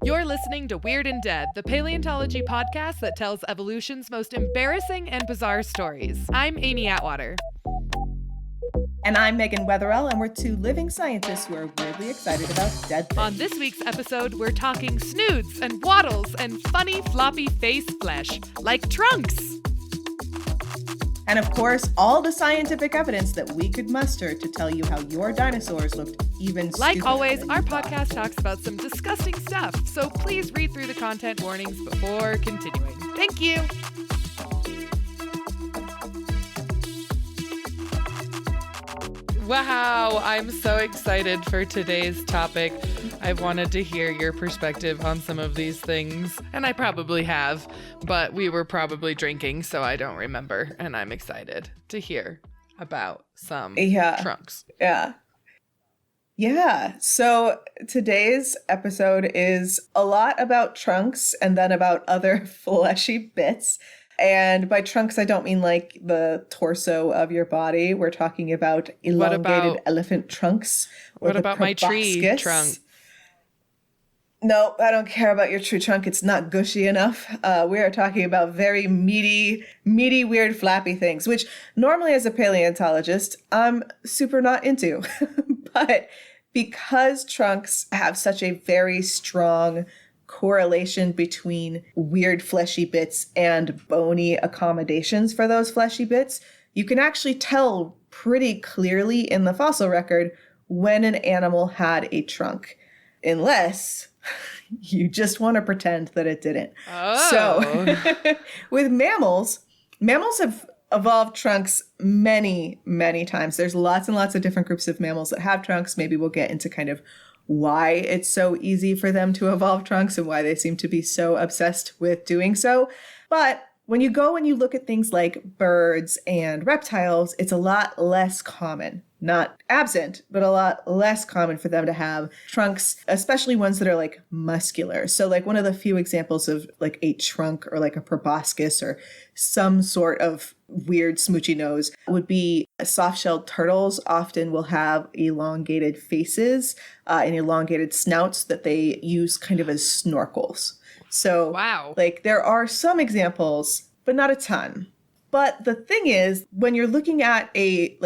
You're listening to Weird and Dead, the paleontology podcast that tells evolution's most embarrassing and bizarre stories. I'm Amy Atwater. And I'm Megan Wetherell, and we're two living scientists who are weirdly excited about dead things. On this week's episode, we're talking snoods and waddles and funny floppy face flesh, like trunks. And of course, all the scientific evidence that we could muster to tell you how your dinosaurs looked even stupider. Like always, our podcast talks about some disgusting stuff, so please read through the content warnings before continuing. Thank you. Wow, I'm so excited for today's topic. I've wanted to hear your perspective on some of these things, and I probably have, but we were probably drinking, so I don't remember, and I'm excited to hear about some trunks. Yeah, so today's episode is a lot about trunks and then about other fleshy bits. And by trunks, I don't mean like the torso of your body. We're talking about elongated elephant trunks. What about my tree trunk? No, I don't care about your tree trunk. It's not gushy enough. We are talking about very meaty, weird, flappy things, which normally as a paleontologist, I'm super not into. But because trunks have such a very strong correlation between weird fleshy bits and bony accommodations for those fleshy bits, you can actually tell pretty clearly in the fossil record when an animal had a trunk, unless you just want to pretend that it didn't. Oh. So with mammals have evolved trunks many, many times. There's lots and lots of different groups of mammals that have trunks. Maybe we'll get into kind of why it's so easy for them to evolve trunks and why they seem to be so obsessed with doing so. But when you go and you look at things like birds and reptiles, it's a lot less common. Not absent, but a lot less common for them to have trunks, especially ones that are like muscular. So like one of the few examples of like a trunk or like a proboscis or some sort of weird smoochy nose would be soft-shelled turtles often will have elongated faces and elongated snouts that they use kind of as snorkels. So wow. Like there are some examples, but not a ton. But the thing is, when you're looking at a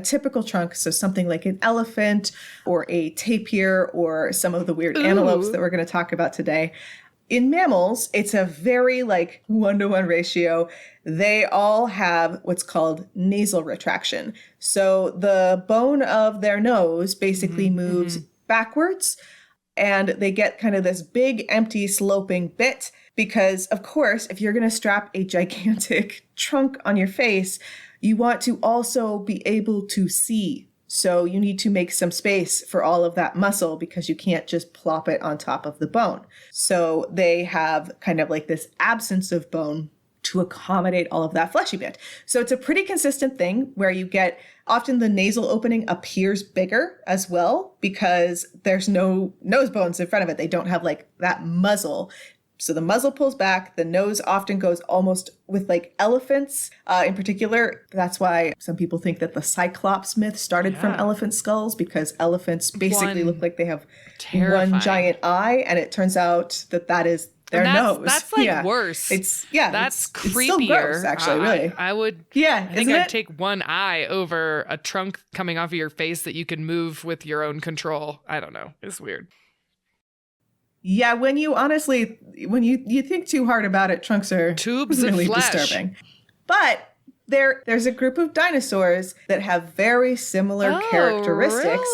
typical trunk, so something like an elephant or a tapir or some of the weird antelopes that we're going to talk about today, in mammals, it's a very like 1-to-1 ratio. They all have what's called nasal retraction. So the bone of their nose basically moves backwards, and they get kind of this big, empty, sloping bit. Because, of course, if you're going to strap a gigantic trunk on your face, you want to also be able to see. So you need to make some space for all of that muscle because you can't just plop it on top of the bone. So they have kind of like this absence of bone to accommodate all of that fleshy bit. So it's a pretty consistent thing where you get often the nasal opening appears bigger as well because there's no nose bones in front of it. They don't have like that muzzle. So the muzzle pulls back, the nose often goes almost with like elephants in particular. That's wwhy some people think that the Cyclops myth started from elephant skulls because elephants basically look like they have one giant eye. And it turns out that is their nose. That's like worse. That's creepier. It's still gross, actually, really. I think I'd take one eye over a trunk coming off of your face that you can move with your own control. I don't know. It's weird. Yeah, when you think too hard about it, trunks are tubes really of flesh. Disturbing. But there's a group of dinosaurs that have very similar characteristics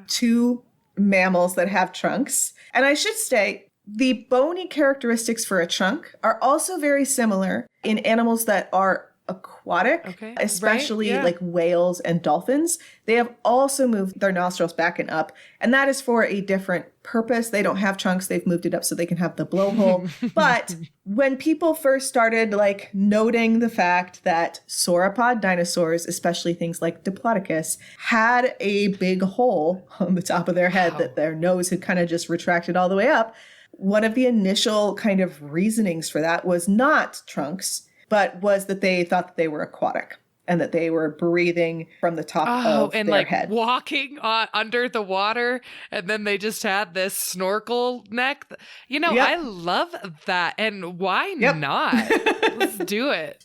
to mammals that have trunks. And I should say, the bony characteristics for a trunk are also very similar in animals that are aquatic, especially like whales and dolphins. They have also moved their nostrils back and up, and that is for a different purpose. They don't have trunks. They've moved it up so they can have the blowhole. But when people first started like noting the fact that sauropod dinosaurs, especially things like Diplodocus, had a big hole on the top of their head that their nose had kind of just retracted all the way up, one of the initial kind of reasonings for that was not trunks, but was that they thought that they were aquatic. and that they were breathing from the top of and their like head. walking under the water, and then they just had this snorkel neck. You know, Yep. I love that. And why Yep. not? Let's do it.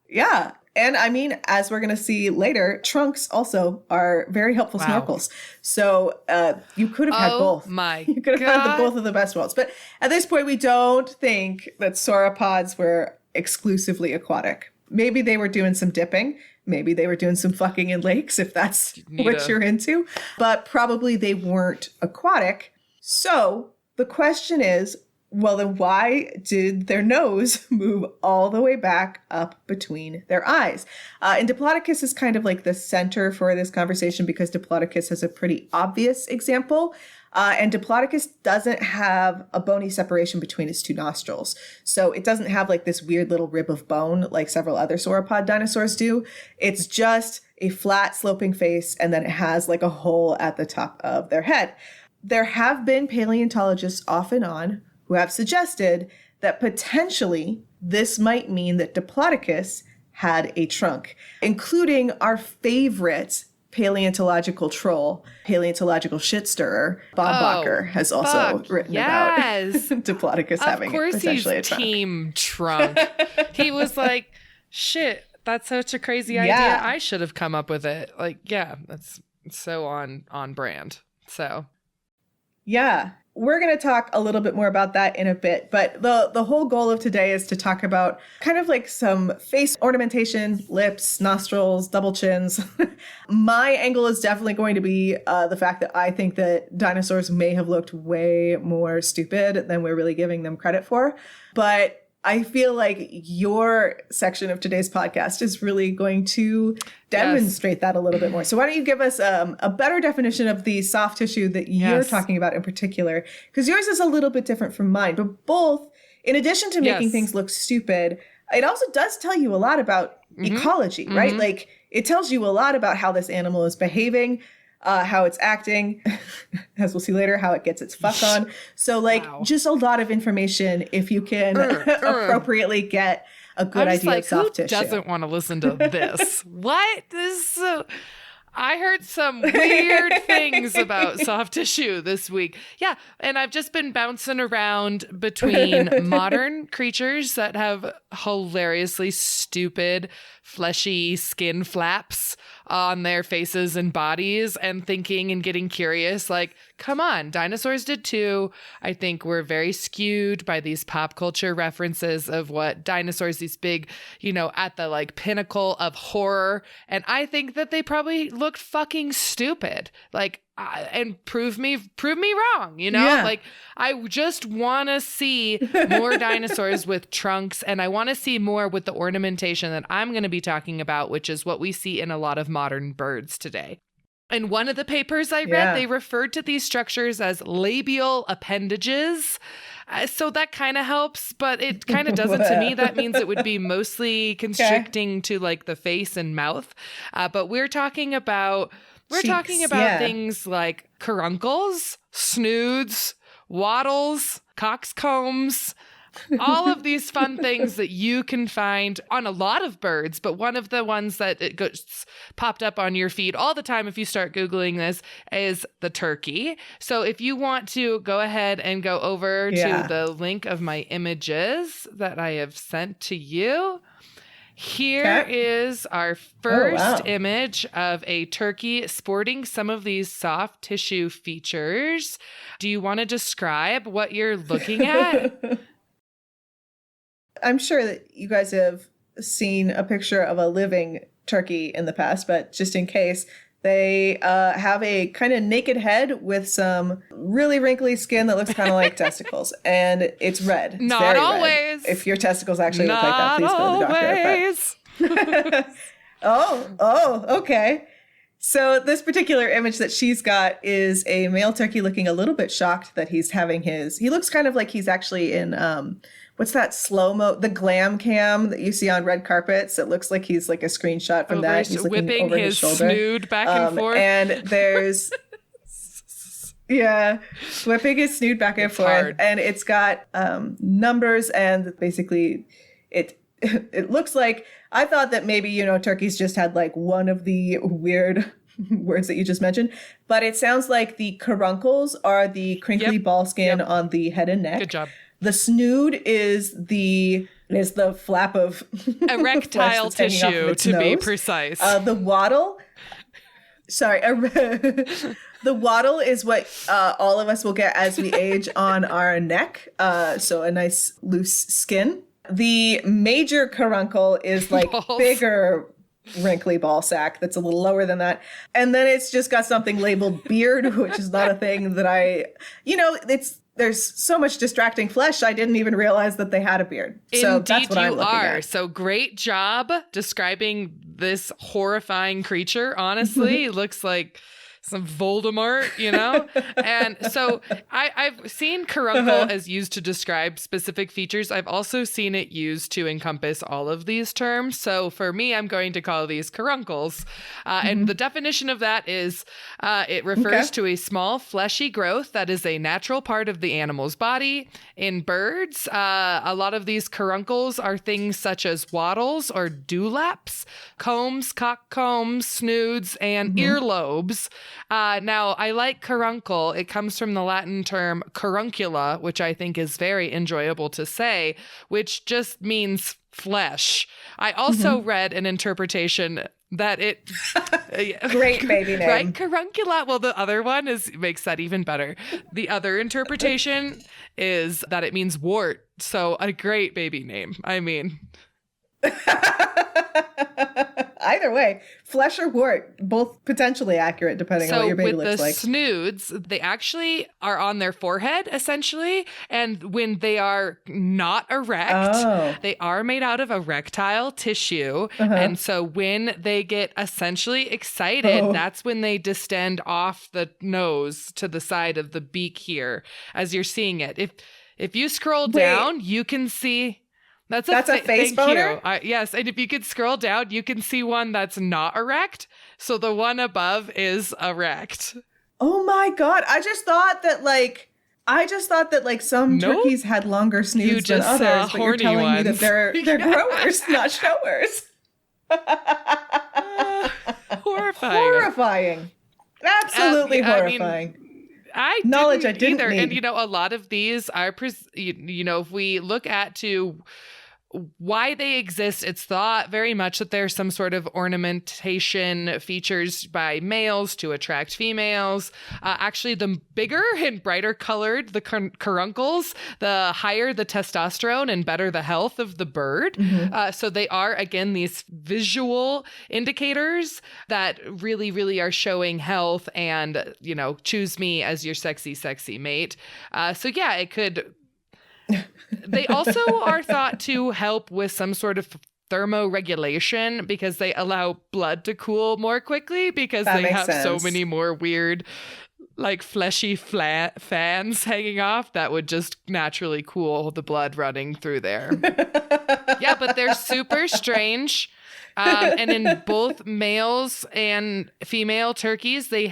Yeah. And I mean, as we're going to see later, trunks also are very helpful Wow. snorkels. So you could have had both. My You could have had God. both of the best worlds. But at this point, we don't think that sauropods were exclusively aquatic. Maybe they were doing some dipping. Maybe they were doing some fucking in lakes, if that's what you're into. But probably they weren't aquatic. So the question is, well, then why did their nose move all the way back up between their eyes? And Diplodocus is kind of like the center for this conversation because Diplodocus has a pretty obvious example. And Diplodocus doesn't have a bony separation between its two nostrils. So it doesn't have like this weird little rib of bone like several other sauropod dinosaurs do. It's just a flat sloping face, and then it has like a hole at the top of their head. There have been paleontologists off and on who have suggested that potentially this might mean that Diplodocus had a trunk, including our favorite paleontological troll, paleontological shit stirrer, Bob Bacher has also written about Diplodocus having potentially a trunk. Of course he's team trunk. He was like, shit, that's such a crazy idea. I should have come up with it. Like, yeah, that's so on brand. So. Yeah. We're going to talk a little bit more about that in a bit, but the whole goal of today is to talk about kind of like some face ornamentation, lips, nostrils, double chins. My angle is definitely going to be the fact that I think that dinosaurs may have looked way more stupid than we're really giving them credit for. But I feel like your section of today's podcast is really going to demonstrate that a little bit more. So why don't you give us a better definition of the soft tissue that you're talking about in particular? Because yours is a little bit different from mine. But both, in addition to making things look stupid, it also does tell you a lot about ecology, right? Like it tells you a lot about how this animal is behaving, how it's acting, as we'll see later, how it gets its fuck on. So like just a lot of information if you can appropriately get a good idea of soft tissue. Who doesn't want to listen to this? What? This is so... I heard some weird things about soft tissue this week. Yeah, and I've just been bouncing around between modern creatures that have hilariously stupid, fleshy skin flaps on their faces and bodies, and thinking and getting curious, like, come on, dinosaurs did too. I think we're very skewed by these pop culture references of what dinosaurs, these big, you know, at the like pinnacle of horror. And I think that they probably looked fucking stupid. Like, and prove me wrong, you know? Yeah. Like, I just want to see more dinosaurs with trunks, and I want to see more with the ornamentation that I'm going to be talking about, which is what we see in a lot of modern birds today. In one of the papers I read, they referred to these structures as labial appendages. So that kind of helps, but it kind of doesn't to me. That means it would be mostly constricting to like the face and mouth. But we're talking about things like caruncles, snoods, waddles, coxcombs, all of these fun things that you can find on a lot of birds. But one of the ones that it goes popped up on your feed all the time if you start Googling this is the turkey. So if you want to go ahead and go over to the link of my images that I have sent to you. Here is our first image of a turkey sporting some of these soft tissue features. Do you want to describe what you're looking at? I'm sure that you guys have seen a picture of a living turkey in the past, but just in case, they have a kind of naked head with some really wrinkly skin that looks kind of like testicles, and it's red. It's Not very always. Red. If your testicles actually look like that, please go to the doctor. But... okay. So this particular image that she's got is a male turkey looking a little bit shocked that he's having he looks kind of like he's actually in, what's that slow-mo, the glam cam that you see on red carpets. It looks like he's like a screenshot from that. He's looking whipping over his shoulder. snood back and forth. And there's, whipping his snood back and forth. Hard. And it's got numbers, and basically it it looks like, I thought that maybe, turkeys just had like one of the weird words that you just mentioned, but it sounds like the caruncles are the crinkly ball skin on the head and neck. Good job. The snood is the flap of erectile tissue, to be precise. The wattle, the wattle is what all of us will get as we age on our neck. So a nice loose skin. The major caruncle is like bigger, wrinkly ball sack that's a little lower than that. And then it's just got something labeled beard, which is not a thing that there's so much distracting flesh. I didn't even realize that they had a beard. So Indeed, that's what I'm looking at. So great job describing this horrifying creature. Honestly, it looks like some Voldemort, And so I've seen caruncle as used to describe specific features. I've also seen it used to encompass all of these terms. So for me, I'm going to call these caruncles. And the definition of that is it refers to a small fleshy growth that is a natural part of the animal's body. In birds, a lot of these caruncles are things such as wattles or dewlaps, combs, cock combs, snoods, and earlobes. Now, I like caruncle. It comes from the Latin term caruncula, which I think is very enjoyable to say, which just means flesh. I also read an interpretation that it... Great baby name. Right? Caruncula. Well, the other one makes that even better. The other interpretation is that it means wart. So a great baby name. I mean... Either way, flesh or wart, both potentially accurate depending on what your baby looks like. So with the snoods, they actually are on their forehead, essentially. And when they are not erect, they are made out of erectile tissue. And so when they get essentially excited, that's when they distend off the nose to the side of the beak here, as you're seeing it. If you scroll down, you can see... That's a face boner? Yes, and if you could scroll down, you can see one that's not erect. So the one above is erect. Oh my God. I just thought that some turkeys had longer snoods than others, but you're telling me that they're growers, not showers. Horrifying. Absolutely horrifying. I didn't either. Need. And, a lot of these are, if we look at why they exist, it's thought very much that there's some sort of ornamentation features by males to attract females. Actually, the bigger and brighter colored the caruncles, the higher the testosterone and better the health of the bird. So they are, again, these visual indicators that really, really are showing health and, choose me as your sexy, sexy mate. It could... They also are thought to help with some sort of thermoregulation because they allow blood to cool more quickly because they have so many more weird, like fleshy fans hanging off that would just naturally cool the blood running through there. Yeah, but they're super strange. And in both males and female turkeys, they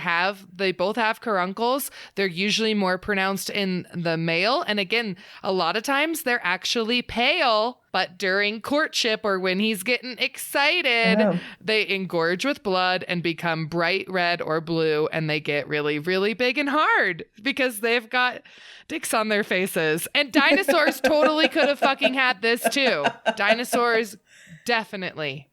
both have caruncles. They're usually more pronounced in the male. And again, a lot of times they're actually pale, but during courtship or when he's getting excited, they engorge with blood and become bright red or blue. And they get really, really big and hard because they've got dicks on their faces. And dinosaurs totally could have fucking had this too. Dinosaurs definitely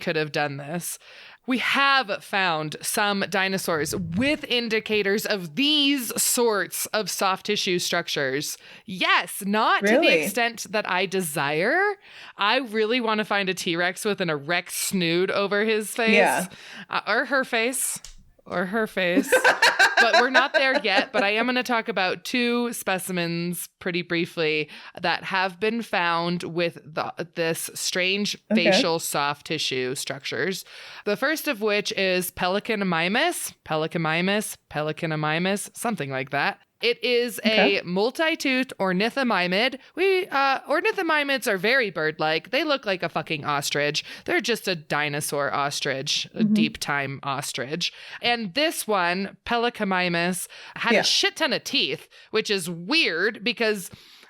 could have done this. We have found some dinosaurs with indicators of these sorts of soft tissue structures. Yes, not to the extent that I desire. I really want to find a T-Rex with an erect snood over his face or her face. But we're not there yet. But I am going to talk about two specimens pretty briefly that have been found with this strange facial soft tissue structures. The first of which is Pelicanmimus, something like that. It is a multi-toothed ornithomimid. Ornithomimids are very bird-like. They look like a fucking ostrich. They're just a dinosaur ostrich, a deep-time ostrich. And this one, Pelicanmimus, had a shit ton of teeth, which is weird because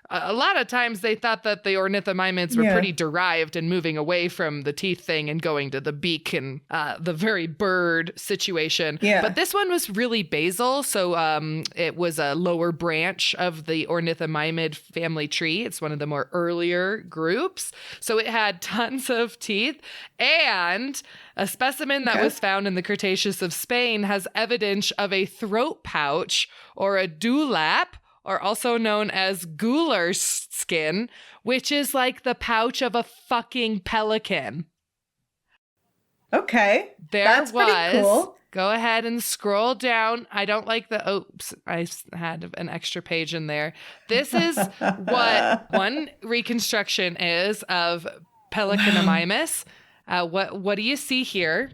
a lot of times they thought that the ornithomimids were pretty derived and moving away from the teeth thing and going to the beak and the very bird situation. Yeah. But this one was really basal. So it was a lower branch of the ornithomimid family tree. It's one of the more earlier groups. So it had tons of teeth, and a specimen that was found in the Cretaceous of Spain has evidence of a throat pouch or a dewlap, or also known as gular skin, which is like the pouch of a fucking pelican. Okay. That's pretty cool. Go ahead and scroll down. I don't like oops, I had an extra page in there. This is what one reconstruction is of Pelicanomimus. What do you see here?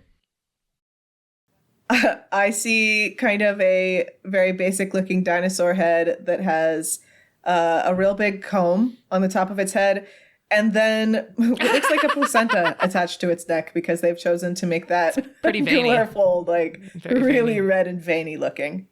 I see kind of a very basic looking dinosaur head that has a real big comb on the top of its head. And then it looks like a placenta attached to its neck because they've chosen to make that pretty veiny fold, like very really veiny. Red and veiny looking.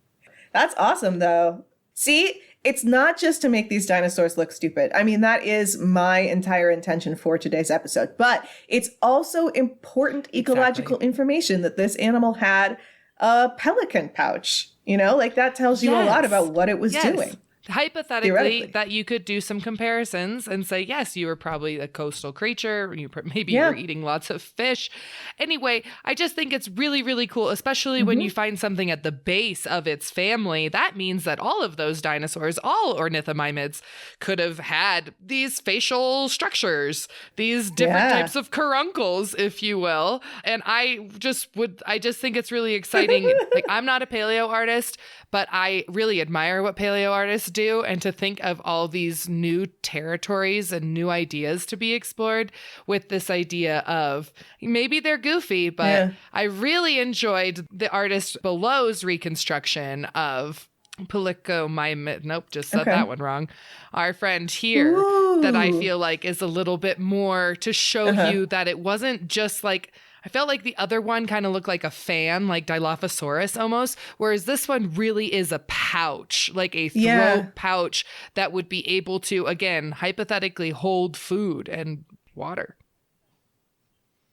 That's awesome, though. See, it's not just to make these dinosaurs look stupid. I mean, that is my entire intention for today's episode. But it's also important ecological information that this animal had a pelican pouch. You know, like that tells you a lot about what it was doing. Hypothetically, that you could do some comparisons and say, yes, you were probably a coastal creature. You were eating lots of fish. Anyway, I just think it's really, really cool, especially when you find something at the base of its family. That means that all of those dinosaurs, all ornithomimids, could have had these facial structures, these different types of caruncles, if you will. And I just think it's really exciting. Like, I'm not a paleo artist, but I really admire what paleo artists do, and to think of all these new territories and new ideas to be explored with this idea of maybe they're goofy, but I really enjoyed the artist below's reconstruction of Pelicanomimus. Nope, just said that one wrong. Our friend here that I feel like is a little bit more to show you that it wasn't just like, I felt like the other one kind of looked like a fan, like Dilophosaurus almost, whereas this one really is a pouch, like a throat pouch that would be able to, again, hypothetically hold food and water.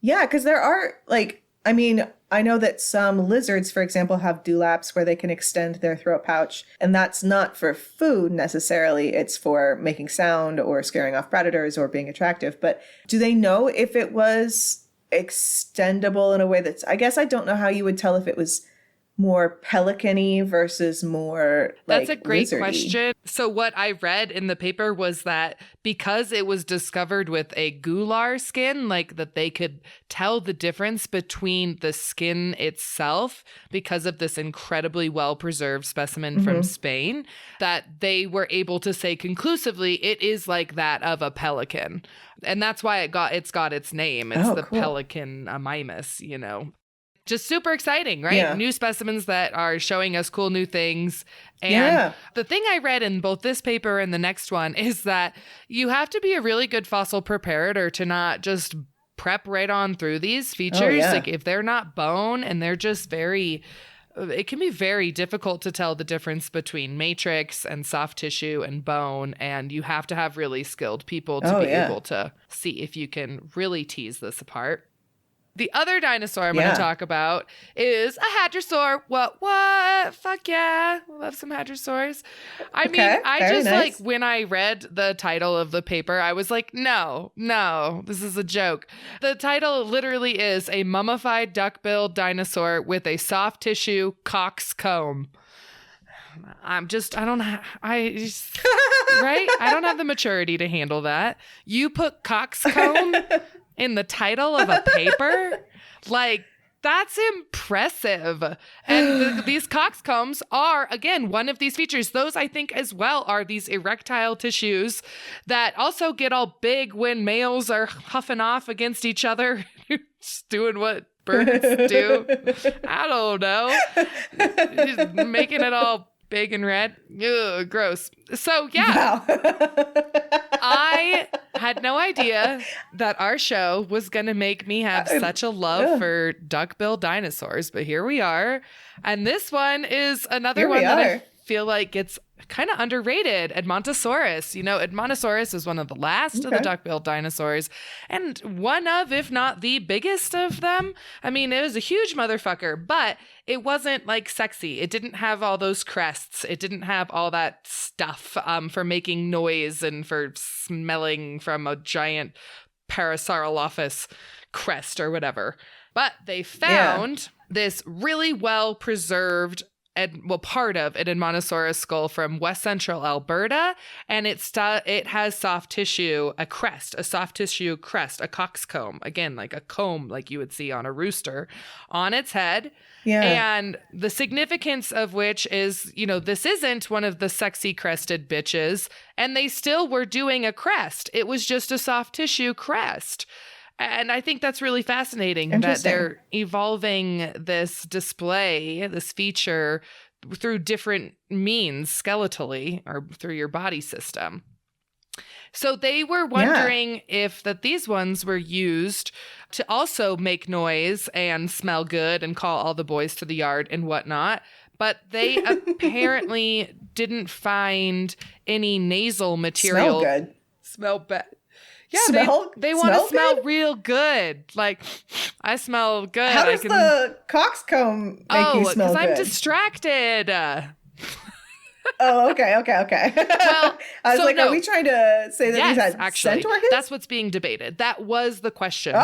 Yeah, because there are, like, I mean, I know that some lizards, for example, have dewlaps where they can extend their throat pouch, and that's not for food necessarily. It's for making sound or scaring off predators or being attractive. But do they know if it was extendable in a way that's, I guess I don't know how you would tell if it was more pelican-y versus more like That's a great lizardy. question. So what I read in the paper was that because it was discovered with a gular skin, like that they could tell the difference between the skin itself because of this incredibly well-preserved specimen from Spain, that they were able to say conclusively it is like that of a pelican. And that's why it's got its name. It's the cool. Pelicanomimus, you know. Just super exciting, right? Yeah. New specimens that are showing us cool new things. And the thing I read in both this paper and the next one is that you have to be a really good fossil preparator to not just prep right on through these features. Like if they're not bone and they're just it can be very difficult to tell the difference between matrix and soft tissue and bone. And you have to have really skilled people to be able to see if you can really tease this apart. The other dinosaur I'm going to talk about is a hadrosaur. What? Fuck yeah. Love some hadrosaurs. I mean, I just nice. Like when I read the title of the paper, I was like, no, this is a joke. The title literally is a mummified duck-billed dinosaur with a soft tissue coxcomb. I don't have the maturity to handle that. You put coxcomb in the title of a paper? Like, that's impressive. And these coxcombs are, again, one of these features. Those, I think, as well, are these erectile tissues that also get all big when males are huffing off against each other, just doing what birds do. I don't know. Just making it all big and red. Ugh, gross. So, yeah. Wow. I had no idea that our show was going to make me have such a love for duck-billed dinosaurs, but here we are. And this one is another one that I feel like gets kind of underrated, Edmontosaurus. Edmontosaurus is one of the last of the duck-billed dinosaurs, and one of, if not the biggest of them. I mean, it was a huge motherfucker, but it wasn't like sexy. It didn't have all those crests. It didn't have all that stuff for making noise and for smelling from a giant Parasaurolophus crest or whatever. But they found this really well-preserved part of an Edmontosaurus skull from west central Alberta, and it has soft tissue, a soft tissue crest, a coxcomb, again, like a comb like you would see on a rooster, on its head. Yeah. And the significance of which is, this isn't one of the sexy crested bitches, and they still were doing a crest. It was just a soft tissue crest. And I think that's really fascinating that they're evolving this display, this feature, through different means, skeletally, or through your body system. So they were wondering if these ones were used to also make noise and smell good and call all the boys to the yard and whatnot. But they apparently didn't find any nasal material. Smell good. Smell bad. Yeah, they want to smell real good. Like, I smell good. How does the coxcomb make you smell good? Because I'm distracted. Oh, okay. Well, I was are we trying to say that these had scent organs? That's what's being debated. That was the question,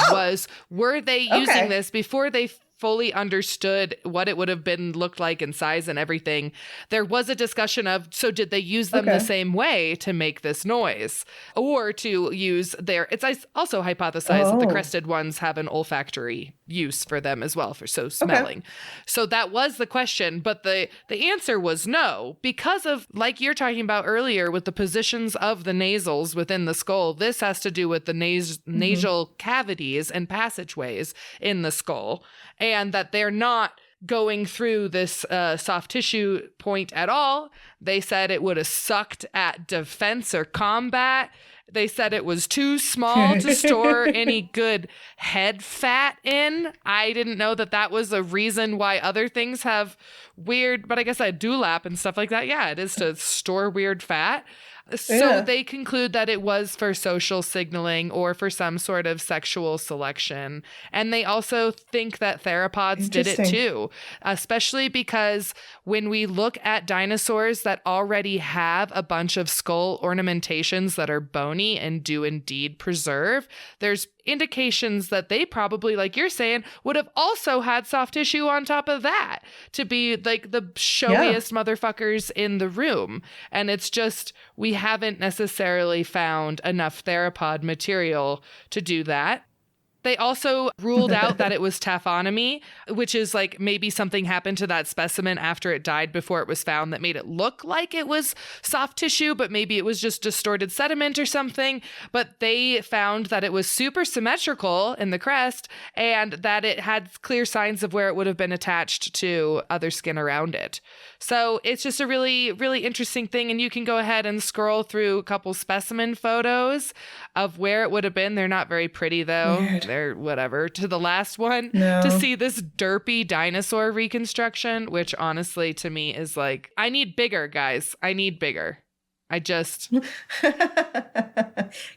were they using this before they fully understood what it would have looked like in size and everything? There was a discussion of, so did they use them the same way to make this noise, or to use it's also hypothesized that the crested ones have an olfactory use for them as well, for smelling. So that was the question, but the answer was no, because of, like you're talking about earlier, with the positions of the nasals within the skull. This has to do with the nasal cavities and passageways in the skull, and that they're not going through this soft tissue point at all. They said it would have sucked at defense or combat. They said it was too small to store any good head fat in. I didn't know that was a reason why other things have weird, but I guess a dewlap and stuff like that. Yeah, it is to store weird fat. So they conclude that it was for social signaling or for some sort of sexual selection. And they also think that theropods did it too, especially because when we look at dinosaurs that already have a bunch of skull ornamentations that are bony and do indeed preserve, there's indications that they probably, like you're saying, would have also had soft tissue on top of that to be like the showiest motherfuckers in the room. And it's just, we haven't necessarily found enough theropod material to do that. They also ruled out that it was taphonomy, which is like maybe something happened to that specimen after it died before it was found that made it look like it was soft tissue, but maybe it was just distorted sediment or something. But they found that it was super symmetrical in the crest and that it had clear signs of where it would have been attached to other skin around it. So it's just a really, really interesting thing. And you can go ahead and scroll through a couple specimen photos of where it would have been. They're not very pretty, though. Weird. They're whatever. To the last one, to see this derpy dinosaur reconstruction, which honestly to me is like, I need bigger, guys. I need bigger. I just...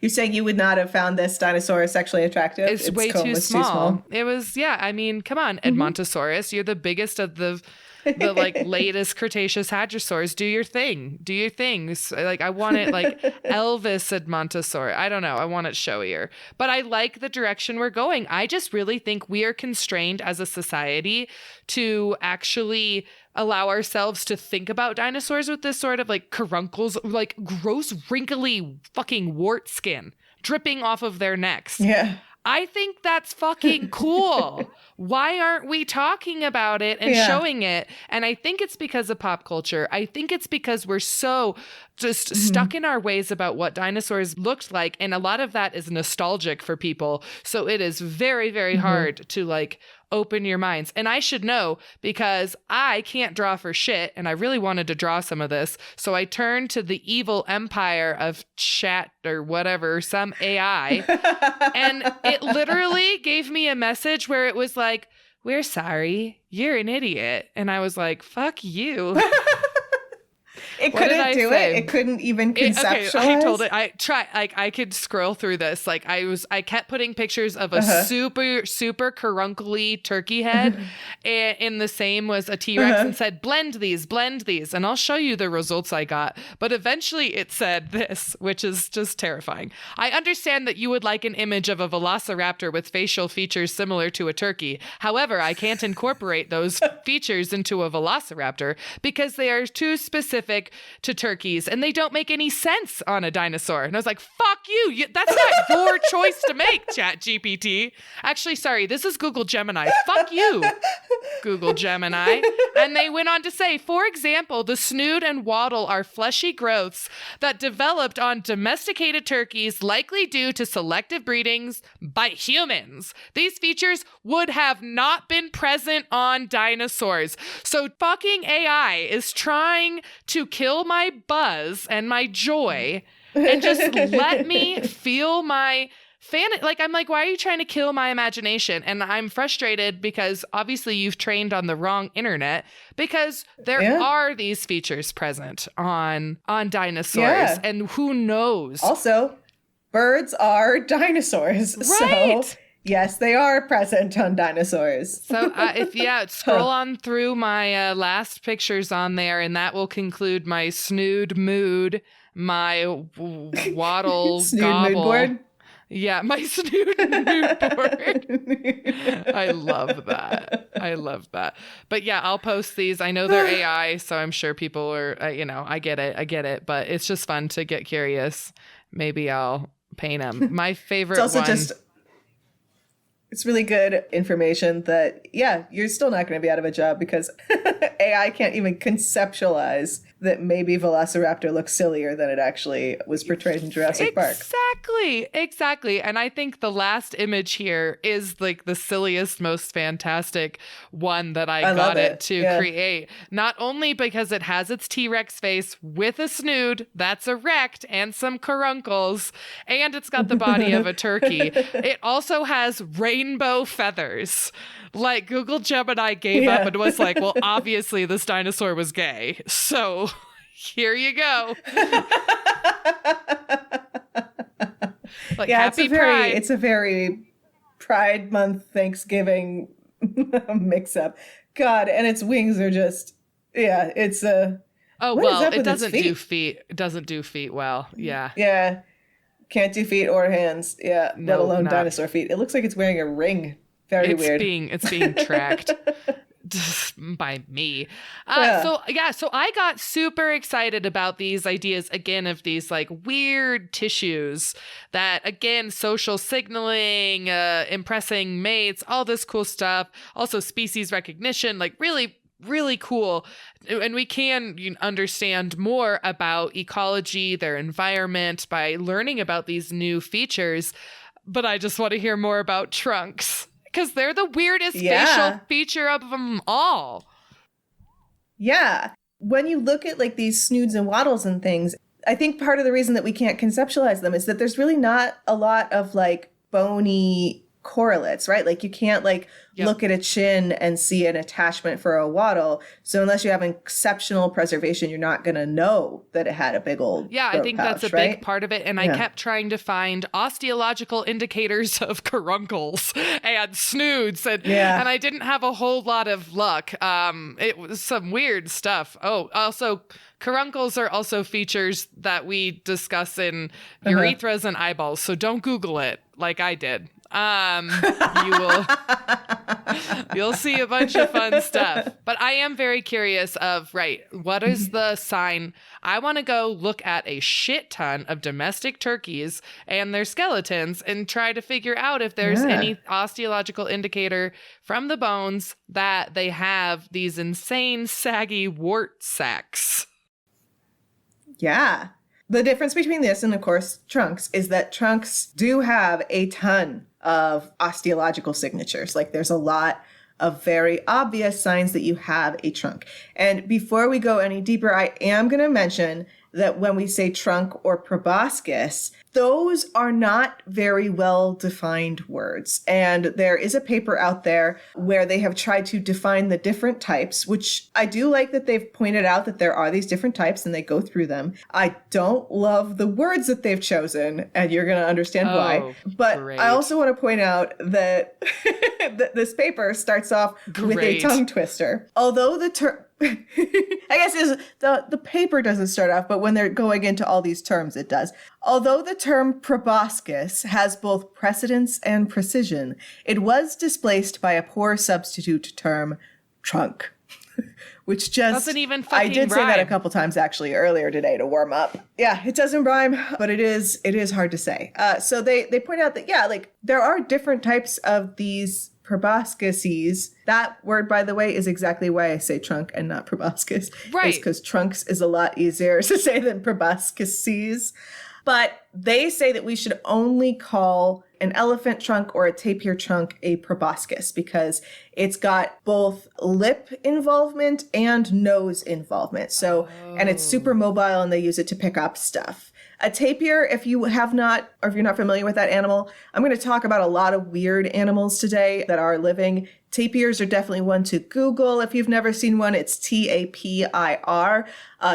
You're saying you would not have found this dinosaur sexually attractive? It's way too small. It was, I mean, come on, Edmontosaurus. You're the biggest of the like latest Cretaceous hadrosaurs. Do your thing. Do your things. Like, I want it like Elvis Edmontosaurus. I don't know. I want it showier. But I like the direction we're going. I just really think we are constrained as a society to actually allow ourselves to think about dinosaurs with this sort of like caruncles, like gross, wrinkly fucking wart skin dripping off of their necks. Yeah. I think that's fucking cool. Why aren't we talking about it and showing it? And I think it's because of pop culture. I think it's because we're so just stuck in our ways about what dinosaurs looked like. And a lot of that is nostalgic for people. So it is very, very hard to like open your minds. And I should know because I can't draw for shit. And I really wanted to draw some of this. So I turned to the evil empire of chat or whatever, some AI. And it literally gave me a message where it was like, we're sorry, you're an idiot. And I was like, fuck you. It What did couldn't I do say? it. It couldn't even conceptualize. Okay, I told it. I could scroll through this. Like I kept putting pictures of a super caruncly turkey head, and in the same was a T-Rex and said, blend these. And I'll show you the results I got. But eventually it said this, which is just terrifying. I understand that you would like an image of a velociraptor with facial features similar to a turkey. However, I can't incorporate those features into a velociraptor because they are too specific to turkeys and they don't make any sense on a dinosaur. And I was like, fuck you. That's not your choice to make, ChatGPT. Actually, sorry, this is Google Gemini. Fuck you, Google Gemini. And they went on to say, for example, the snood and wattle are fleshy growths that developed on domesticated turkeys, likely due to selective breedings by humans. These features would have not been present on dinosaurs. So fucking AI is trying to kill my buzz and my joy and just let me feel my like, I'm like, why are you trying to kill my imagination? And I'm frustrated because obviously you've trained on the wrong internet, because there are these features present on dinosaurs, and who knows? Also, birds are dinosaurs. Right. So yes, they are present on dinosaurs. So scroll on through my last pictures on there, and that will conclude my snood mood, my waddle Snood gobble. mood board? Yeah, my snood mood board. I love that. But yeah, I'll post these. I know they're AI, so I'm sure people are, I get it. But it's just fun to get curious. Maybe I'll paint them. My favorite It's also one. It's really good information that, you're still not going to be out of a job because AI can't even conceptualize that maybe Velociraptor looks sillier than it actually was portrayed in Jurassic Park. Exactly. And I think the last image here is like the silliest, most fantastic one that I got it to create. Not only because it has its T-Rex face with a snood that's erect and some caruncles, and it's got the body of a turkey. It also has rainbow feathers. Like, Google Gemini gave up and was like, well, obviously this dinosaur was gay. So here you go. Like, happy Pride. It's a very Pride Month, Thanksgiving mix up. God, and its wings are just, it's a... Oh, well, it doesn't do feet. It doesn't do feet well. Yeah. Yeah. Can't do feet or hands. Yeah. No, let alone dinosaur feet. It looks like it's wearing a ring. Very weird. It's being tracked by me. So I got super excited about these ideas again of these like weird tissues that, again, social signaling, impressing mates, all this cool stuff. Also species recognition, like really, really cool. And we can understand more about ecology, their environment, by learning about these new features. But I just want to hear more about trunks, because they're the weirdest facial feature of them all. Yeah. When you look at like these snoods and waddles and things, I think part of the reason that we can't conceptualize them is that there's really not a lot of like bony correlates, right? Like you can't look at a chin and see an attachment for a waddle. So unless you have exceptional preservation, you're not going to know that it had a big old I think pouch, that's a big part of it. And I kept trying to find osteological indicators of caruncles and snoods. And I didn't have a whole lot of luck. It was some weird stuff. Oh, also, caruncles are also features that we discuss in urethras and eyeballs. So don't Google it like I did. You'll see a bunch of fun stuff. But I am very curious of, what is the sign? I want to go look at a shit ton of domestic turkeys and their skeletons and try to figure out if there's any osteological indicator from the bones that they have these insane saggy wart sacs. Yeah. The difference between this and, of course, trunks is that trunks do have a ton of osteological signatures. Like there's a lot of very obvious signs that you have a trunk. And before we go any deeper, I am going to mention that when we say trunk or proboscis, those are not very well defined words. And there is a paper out there where they have tried to define the different types, which I do like that they've pointed out that there are these different types and they go through them. I don't love the words that they've chosen, and you're going to understand why. But great. I also want to point out that this paper starts off with a tongue twister. Although the term, I guess the paper doesn't start off, but when they're going into all these terms, it does. Although the term proboscis has both precedence and precision, it was displaced by a poor substitute term, trunk. Which just doesn't even fucking I did rhyme. say that a couple times actually earlier today to warm up. Yeah, it doesn't rhyme, but it is hard to say. So they point out that like there are different types of these proboscises. That word, by the way, is exactly why I say trunk and not proboscis. Right. It's because trunks is a lot easier to say than proboscises. But they say that we should only call an elephant trunk or a tapir trunk a proboscis because it's got both lip involvement and nose involvement. So, and it's super mobile and they use it to pick up stuff. A tapir, if you have not, or if you're not familiar with that animal, I'm going to talk about a lot of weird animals today that are living. Tapirs are definitely one to Google. If you've never seen one, it's TAPIR.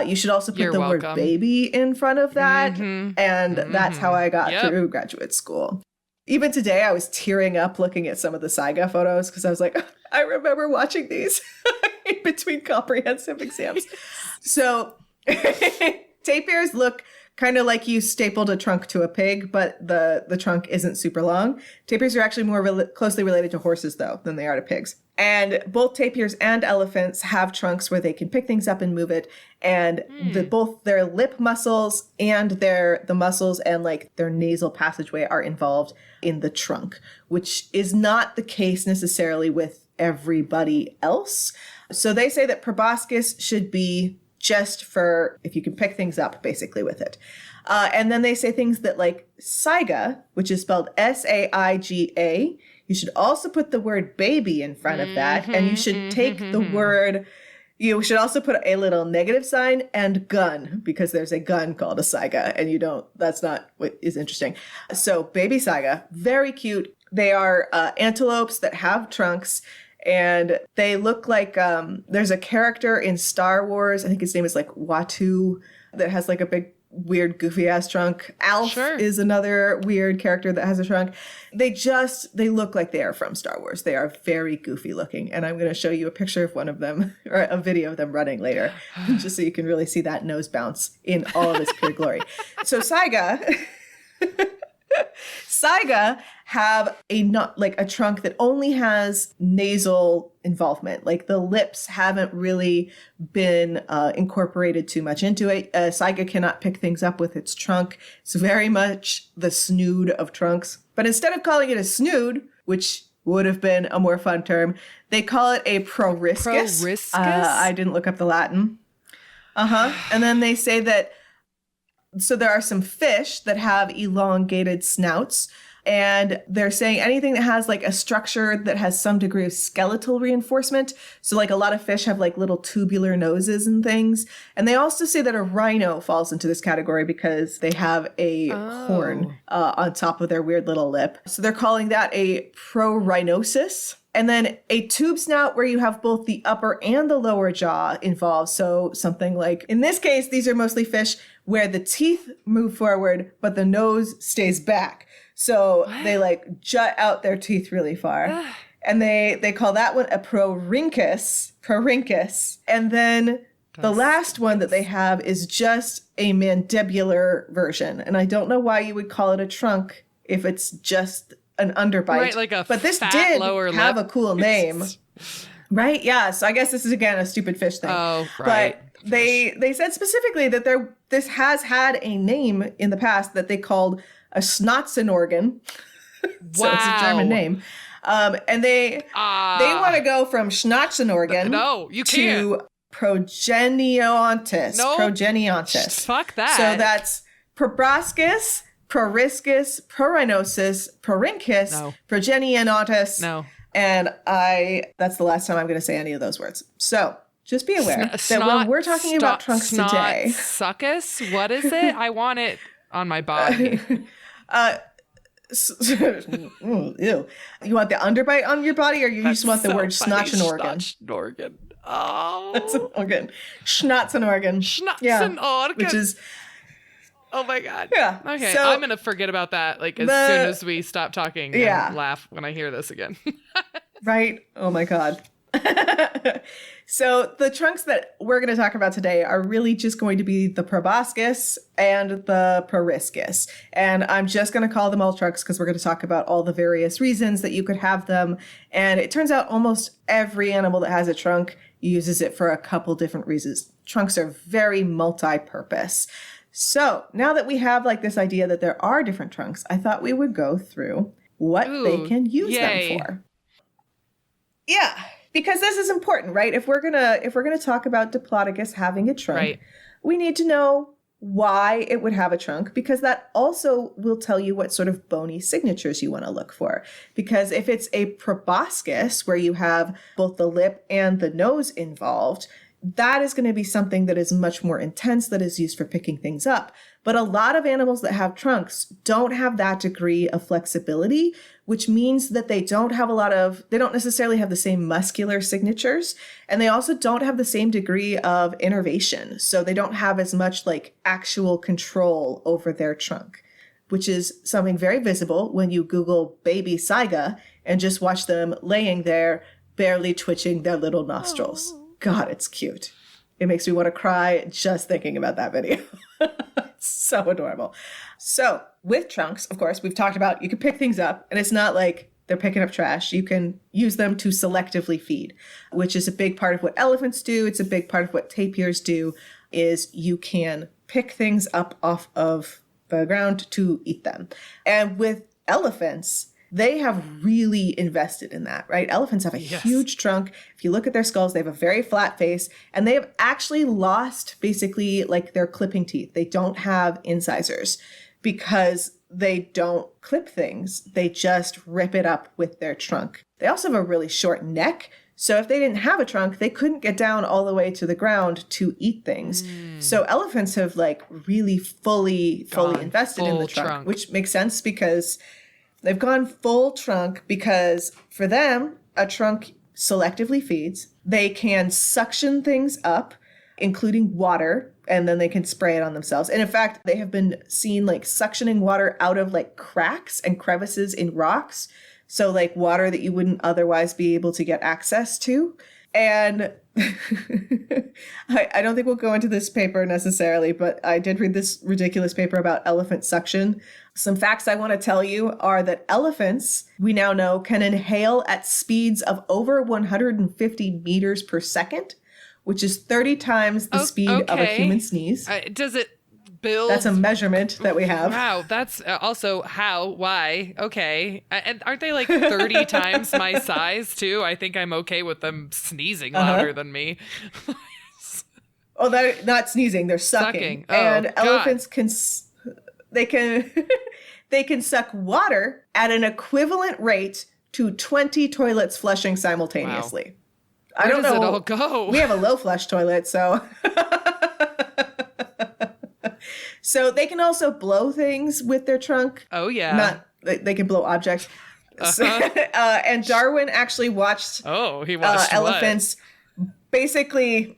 You should also put the word baby in front of that. And that's how I got through graduate school. Even today, I was tearing up looking at some of the Saiga photos because I was like, I remember watching these in between comprehensive exams. So tapirs look kind of like you stapled a trunk to a pig, but the trunk isn't super long. Tapirs are actually more closely related to horses, though, than they are to pigs. And both tapirs and elephants have trunks where they can pick things up and move it. And both their lip muscles and the muscles and like their nasal passageway are involved in the trunk, which is not the case necessarily with everybody else. So they say that proboscis should be just for if you can pick things up, basically, with it. And then they say things that like Saiga, which is spelled Saiga, you should also put the word baby in front of that. And you should take the word, you should also put a little negative sign and gun, because there's a gun called a Saiga, and that's not what is interesting. So baby Saiga, very cute. They are antelopes that have trunks. And they look like there's a character in Star Wars, I think his name is like Watu, that has like a big weird goofy ass trunk. Alf is another weird character that has a trunk. They look like they are from Star Wars. They are very goofy looking. And I'm going to show you a picture of one of them, or a video of them running later, just so you can really see that nose bounce in all of its pure glory. So Saiga have a trunk that only has nasal involvement. Like the lips haven't really been incorporated too much into it. Saiga cannot pick things up with its trunk. It's very much the snood of trunks. But instead of calling it a snood, which would have been a more fun term, they call it a proriscus. Proriscus? I didn't look up the Latin. And then they say that, so there are some fish that have elongated snouts, and they're saying anything that has like a structure that has some degree of skeletal reinforcement. So like a lot of fish have like little tubular noses and things. And they also say that a rhino falls into this category because they have a horn on top of their weird little lip. So they're calling that a prorhinosis. And then a tube snout where you have both the upper and the lower jaw involved. So something like, in this case, these are mostly fish where the teeth move forward, but the nose stays back. So they like jut out their teeth really far. And they call that one a prorhynchus. And then the last one that they have is just a mandibular version. And I don't know why you would call it a trunk if it's just an underbite. Right, like a but this fat did lower have lip. a cool name. Right? Yeah. So I guess this is, again, a stupid fish thing. Oh, right. But they said specifically that this has had a name in the past that they called a Schnautzenorgan. So it's a German name. And they want to go from Schnautzenorgan to Progeniontis. No. Progeniontis. Fuck that. So that's proboscis, proriscus, prorhinosis, prorhynchus, Progeniontis. No. And that's the last time I'm going to say any of those words. So Just be aware that when we're talking about trunks today... Succus? What is it? I want it on my body. Ew. You want the underbite on your body, or you just want the word snotch and organ? Oh. That's an organ. Schnotz and organ. Schnotz and organ. Which is... Oh my God. Yeah. Okay, so, I'm going to forget about that as soon as we stop talking and laugh when I hear this again. Right? Oh my God. So the trunks that we're going to talk about today are really just going to be the proboscis and the periscus. And I'm just going to call them all trunks because we're going to talk about all the various reasons that you could have them. And it turns out almost every animal that has a trunk uses it for a couple different reasons. Trunks are very multi-purpose. So now that we have like this idea that there are different trunks, I thought we would go through what they can use them for. Yeah, because this is important, right? If we're gonna talk about Diplodocus having a trunk, we need to know why it would have a trunk, because that also will tell you what sort of bony signatures you want to look for. Because if it's a proboscis where you have both the lip and the nose involved, that is going to be something that is much more intense, that is used for picking things up. But a lot of animals that have trunks don't have that degree of flexibility, which means that they don't necessarily have the same muscular signatures, and they also don't have the same degree of innervation. So they don't have as much like actual control over their trunk, which is something very visible when you Google baby saiga and just watch them laying there, barely twitching their little nostrils. God, it's cute. It makes me want to cry just thinking about that video. It's so adorable. So with trunks, of course, we've talked about you can pick things up, and it's not like they're picking up trash. You can use them to selectively feed, which is a big part of what elephants do. It's a big part of what tapirs do, is you can pick things up off of the ground to eat them. And with elephants, they have really invested in that, right? Elephants have a huge trunk. If you look at their skulls, they have a very flat face, and they have actually lost basically like their clipping teeth. They don't have incisors because they don't clip things. They just rip it up with their trunk. They also have a really short neck. So if they didn't have a trunk, they couldn't get down all the way to the ground to eat things. So elephants have like really fully invested in the trunk, which makes sense because they've gone full trunk, because for them, a trunk selectively feeds. They can suction things up, including water, and then they can spray it on themselves. And in fact, they have been seen like suctioning water out of like cracks and crevices in rocks. So like water that you wouldn't otherwise be able to get access to. And I don't think we'll go into this paper necessarily, but I did read this ridiculous paper about elephant suction. Some facts I want to tell you are that elephants, we now know, can inhale at speeds of over 150 meters per second, which is 30 times the speed of a human sneeze. Does it build? That's a measurement that we have. Wow, that's also how, why, okay. And aren't they like 30 times my size too? I think I'm okay with them sneezing louder than me. Oh, they're not sneezing, they're sucking. Oh, and God. Elephants can they can suck water at an equivalent rate to 20 toilets flushing simultaneously. Wow. Where does it all go? We have a low flush toilet, so so they can also blow things with their trunk. Oh yeah. They can blow objects. So, and Darwin actually watched he watched elephants basically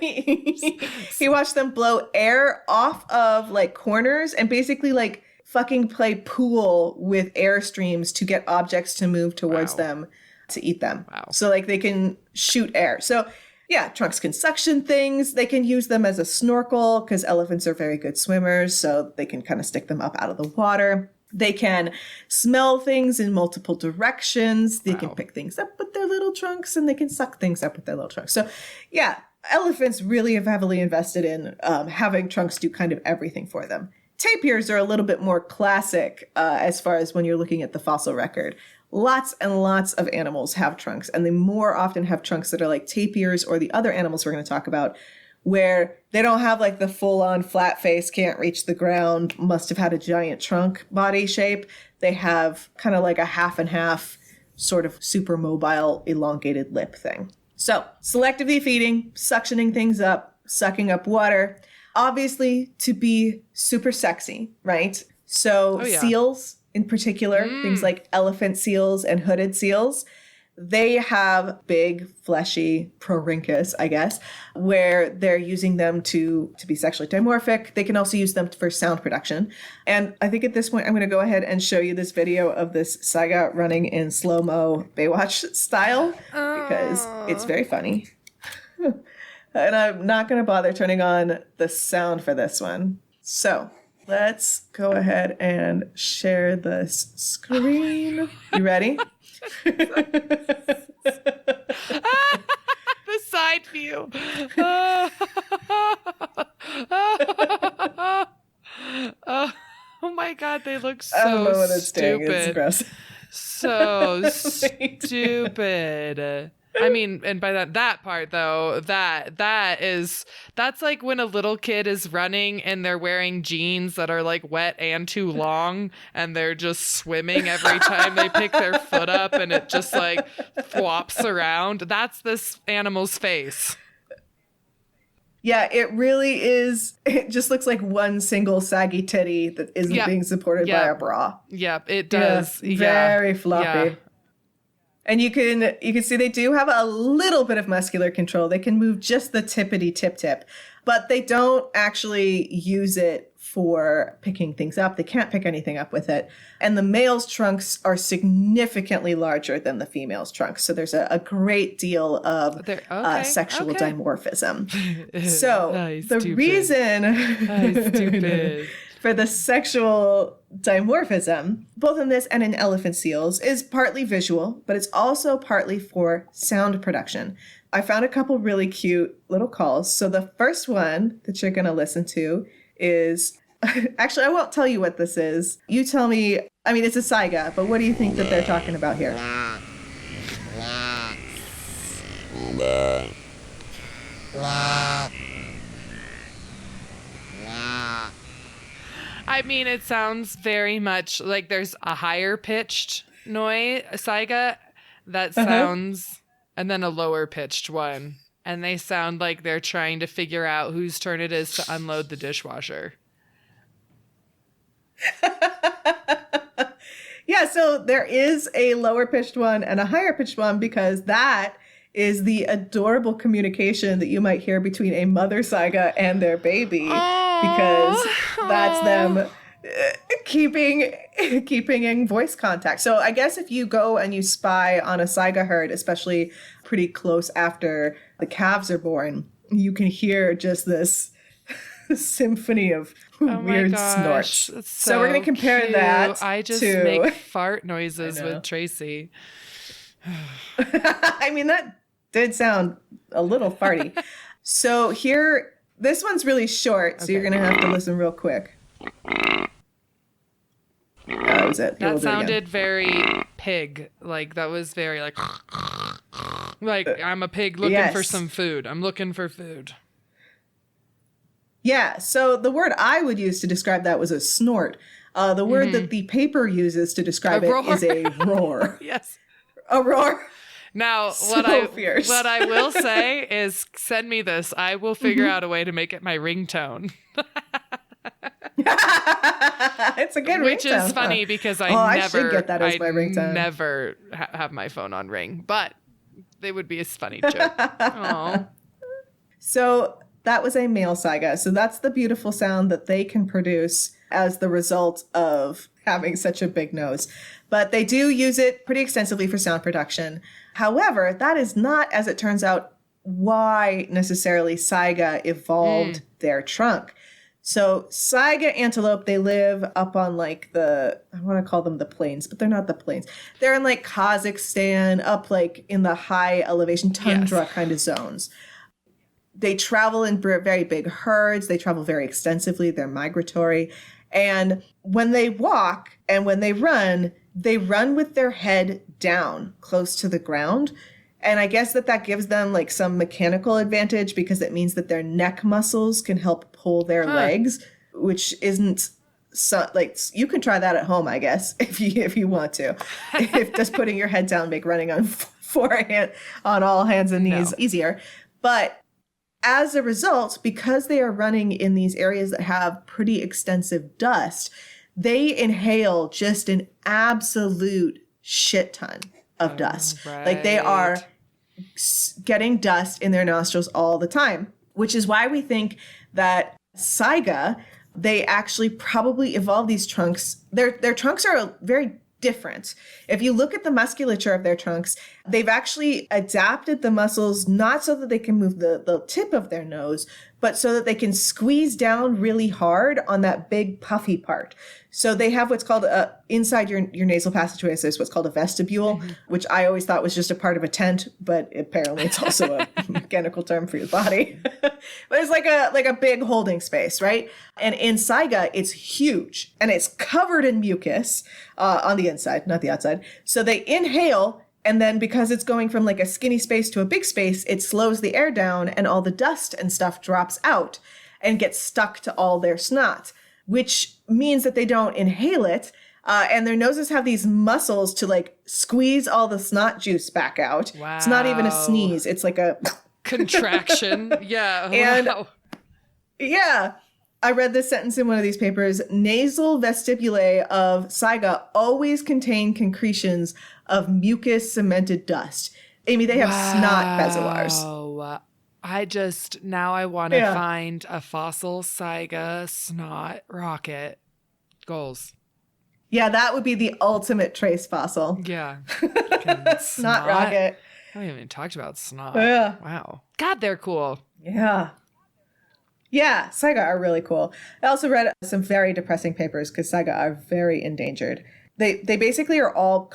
he watched them blow air off of like corners and basically like fucking play pool with air streams to get objects to move towards them to eat them. Wow. So like they can shoot air. So yeah, trunks can suction things. They can use them as a snorkel because elephants are very good swimmers, so they can kind of stick them up out of the water. They can smell things in multiple directions. They can pick things up with their little trunks, and they can suck things up with their little trunks. So yeah, elephants really have heavily invested in having trunks do kind of everything for them. Tapirs are a little bit more classic as far as when you're looking at the fossil record. Lots and lots of animals have trunks, and they more often have trunks that are like tapirs or the other animals we're going to talk about, where they don't have like the full-on flat face, can't reach the ground, must have had a giant trunk body shape. They have kind of like a half and half sort of super mobile elongated lip thing. So selectively feeding, suctioning things up, sucking up water, obviously to be super sexy, right? So seals in particular, things like elephant seals and hooded seals, they have big, fleshy prorhynchus, I guess, where they're using them to be sexually dimorphic. They can also use them for sound production. And I think at this point, I'm going to go ahead and show you this video of this saiga running in slow-mo Baywatch style because it's very funny. And I'm not going to bother turning on the sound for this one. So let's go ahead and share this screen. You ready? The side view. Oh my God, they look so I don't know what it's stupid. doing. It's aggressive. So stupid. I mean, and by that part though, that's like when a little kid is running and they're wearing jeans that are like wet and too long and they're just swimming every time they pick their foot up and it just like flops around. That's this animal's face. Yeah, it really is. It just looks like one single saggy titty that isn't being supported by a bra. Yep, it does. Yeah, very floppy. Yeah. And you can see they do have a little bit of muscular control. They can move just the tippity tip, but they don't actually use it for picking things up. They can't pick anything up with it. And the male's trunks are significantly larger than the female's trunks. So there's a great deal of sexual dimorphism. So the reason for the sexual dimorphism, both in this and in elephant seals, is partly visual, but it's also partly for sound production. I found a couple really cute little calls. So the first one that you're going to listen to is, actually, I won't tell you what this is. You tell me, I mean, it's a saiga, but what do you think that they're talking about here? I mean, it sounds very much like there's a higher pitched noise, saiga, that sounds, and then a lower pitched one. And they sound like they're trying to figure out whose turn it is to unload the dishwasher. Yeah, so there is a lower pitched one and a higher pitched one because that is the adorable communication that you might hear between a mother saiga and their baby, because that's them keeping in voice contact. So I guess if you go and you spy on a saiga herd, especially pretty close after the calves are born, you can hear just this symphony of weird snorts. So we're going to compare that I just to... make fart noises with Tracy. I mean, that did sound a little farty. So here, this one's really short, so you're going to have to listen real quick. That was it. That sounded very pig. Like, that was very like I'm a pig looking for some food. I'm looking for food. Yeah, so the word I would use to describe that was a snort. The word that the paper uses to describe it is a roar. Yes. A roar. Now, what I will say is send me this. I will figure out a way to make it my ringtone. It's a good ringtone. Which is funny because I should get that as my ringtone. Never have my phone on ring, but they would be a funny joke. Aww. So that was a male saiga. So that's the beautiful sound that they can produce as the result of having such a big nose. But they do use it pretty extensively for sound production. However, that is not, as it turns out, why necessarily saiga evolved their trunk. So saiga antelope, they live up on like I want to call them the plains, but they're not the plains. They're in like Kazakhstan, up like in the high elevation tundra kind of zones. They travel in very big herds. They travel very extensively. They're migratory. And when they walk and when they run with their head down close to the ground. And I guess that gives them like some mechanical advantage because it means that their neck muscles can help pull their legs, which isn't so, like, you can try that at home, I guess, if you want to. If just putting your head down make running on on all hands and knees easier. But as a result, because they are running in these areas that have pretty extensive dust, they inhale just an absolute shit ton of dust. Right. Like they are getting dust in their nostrils all the time, which is why we think that saiga, they actually probably evolved these trunks. Their trunks are very different. If you look at the musculature of their trunks, they've actually adapted the muscles not so that they can move the tip of their nose, but so that they can squeeze down really hard on that big puffy part. So they have what's called inside your nasal passageways, there's what's called a vestibule, which I always thought was just a part of a tent, but apparently it's also a mechanical term for your body. But it's like a big holding space, right? And in saiga, it's huge and it's covered in mucus on the inside, not the outside. So they inhale, and then because it's going from like a skinny space to a big space, it slows the air down and all the dust and stuff drops out and gets stuck to all their snot, which means that they don't inhale it. And their noses have these muscles to like squeeze all the snot juice back out. Wow. It's not even a sneeze. It's like a contraction. Yeah. And wow. Yeah. I read this sentence in one of these papers. Nasal vestibulae of saiga always contain concretions of mucus cemented dust. Amy, they have snot bezoars. Now I want to find a fossil saiga snot rocket. Goals. Yeah, that would be the ultimate trace fossil. Yeah. Snot rocket. I haven't even talked about snot. Yeah. Wow. God, they're cool. Yeah. Yeah, saiga are really cool. I also read some very depressing papers because saiga are very endangered. They basically are all,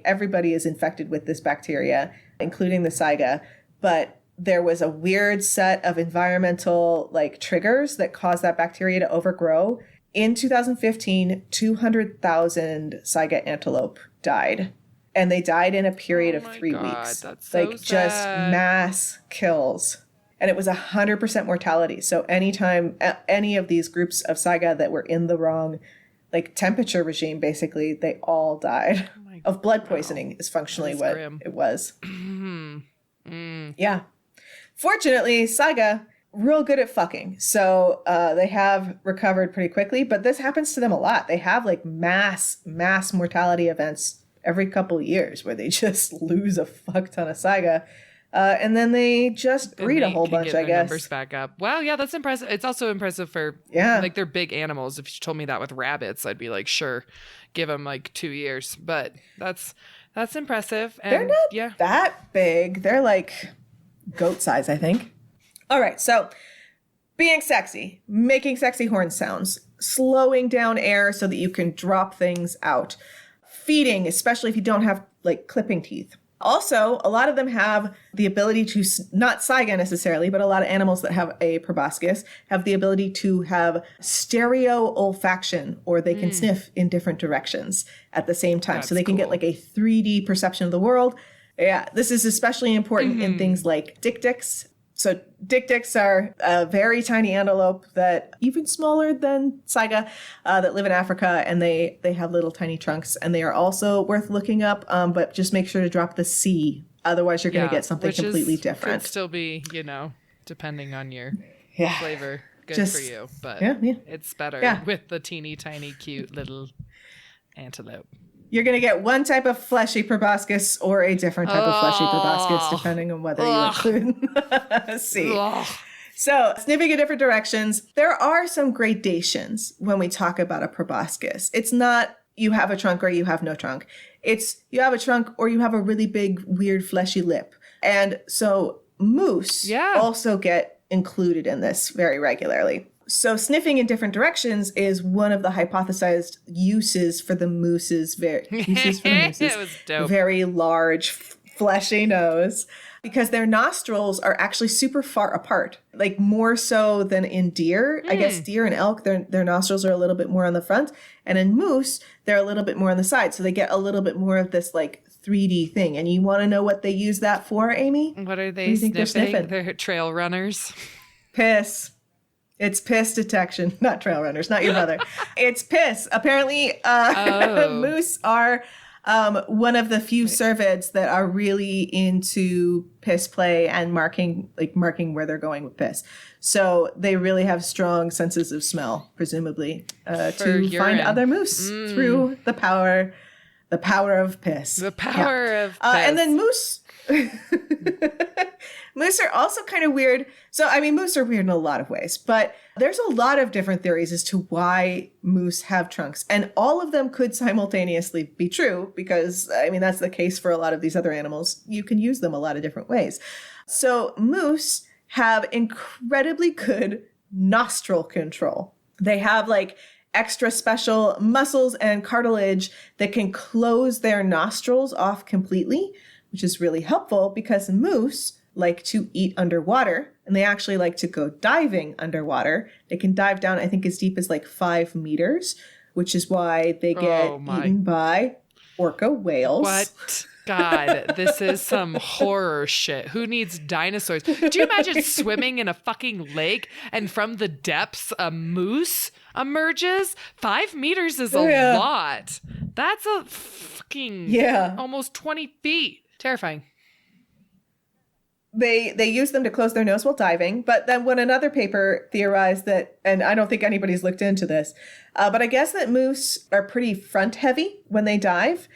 everybody is infected with this bacteria, including the saiga, but there was a weird set of environmental triggers that caused that bacteria to overgrow. In 2015, 200,000 saiga antelope died. And they died in a period of 3 weeks. That's so just sad. Mass kills. And it was 100% mortality. So anytime any of these groups of saiga that were in the wrong temperature regime, basically, they all died of blood poisoning is functionally what grim. it was. Yeah. Fortunately, saiga, real good at fucking. So they have recovered pretty quickly, but this happens to them a lot. They have mass mortality events every couple of years where they just lose a fuck ton of saiga. And then they just breed a whole bunch, I guess. Numbers back up. Wow, yeah, that's impressive. It's also impressive for they're big animals. If you told me that with rabbits, I'd be like, sure, give them 2 years. But that's impressive. And they're not that big. They're goat size, I think. All right, so being sexy, making sexy horn sounds, slowing down air so that you can drop things out, feeding, especially if you don't have clipping teeth. Also, a lot of them have the ability to, not saiga necessarily, but a lot of animals that have a proboscis have the ability to have stereo olfaction, or they can sniff in different directions at the same time. So they can get a 3D perception of the world. Yeah, this is especially important in things like dik-diks. So dik-diks are a very tiny antelope that even smaller than saiga that live in Africa, and they have little tiny trunks, and they are also worth looking up, but just make sure to drop the C. Otherwise, you're going to get something completely different. Could still be, depending on your flavor, good for you. But it's better with the teeny tiny cute little antelope. You're going to get one type of fleshy proboscis or a different type of fleshy proboscis, depending on whether you include C. So, sniffing in different directions. There are some gradations when we talk about a proboscis. It's not you have a trunk or you have no trunk. It's you have a trunk or you have a really big, weird, fleshy lip. And so moose also get included in this very regularly. So sniffing in different directions is one of the hypothesized uses for the moose's It was dope. Very large, fleshy nose, because their nostrils are actually super far apart, more so than in deer. I guess deer and elk, their nostrils are a little bit more on the front, and in moose, they're a little bit more on the side. So they get a little bit more of this 3D thing. And you want to know what they use that for, Amy? What are they sniffing? They're trail runners. Piss. It's piss detection, not trail runners, not your brother. It's piss. Apparently, moose are one of the few cervids that are really into piss play and marking where they're going with piss. So they really have strong senses of smell, presumably, to find other moose through the power of piss. The power of piss. And then moose. Moose are also kind of weird. So, I mean, moose are weird in a lot of ways, but there's a lot of different theories as to why moose have trunks. And all of them could simultaneously be true because, I mean, that's the case for a lot of these other animals. You can use them a lot of different ways. So moose have incredibly good nostril control. They have like extra special muscles and cartilage that can close their nostrils off completely, which is really helpful because moose like to eat underwater, and they actually like to go diving underwater. They can dive down, I think, as deep as like 5 meters, which is why they get eaten by orca whales. What? God, this is some horror shit. Who needs dinosaurs? Do you imagine swimming in a fucking lake and from the depths a moose emerges? 5 meters is a lot. That's a fucking almost 20 feet. Terrifying. They use them to close their nose while diving. But then when another paper theorized that, and I don't think anybody's looked into this, but I guess that moose are pretty front heavy when they dive.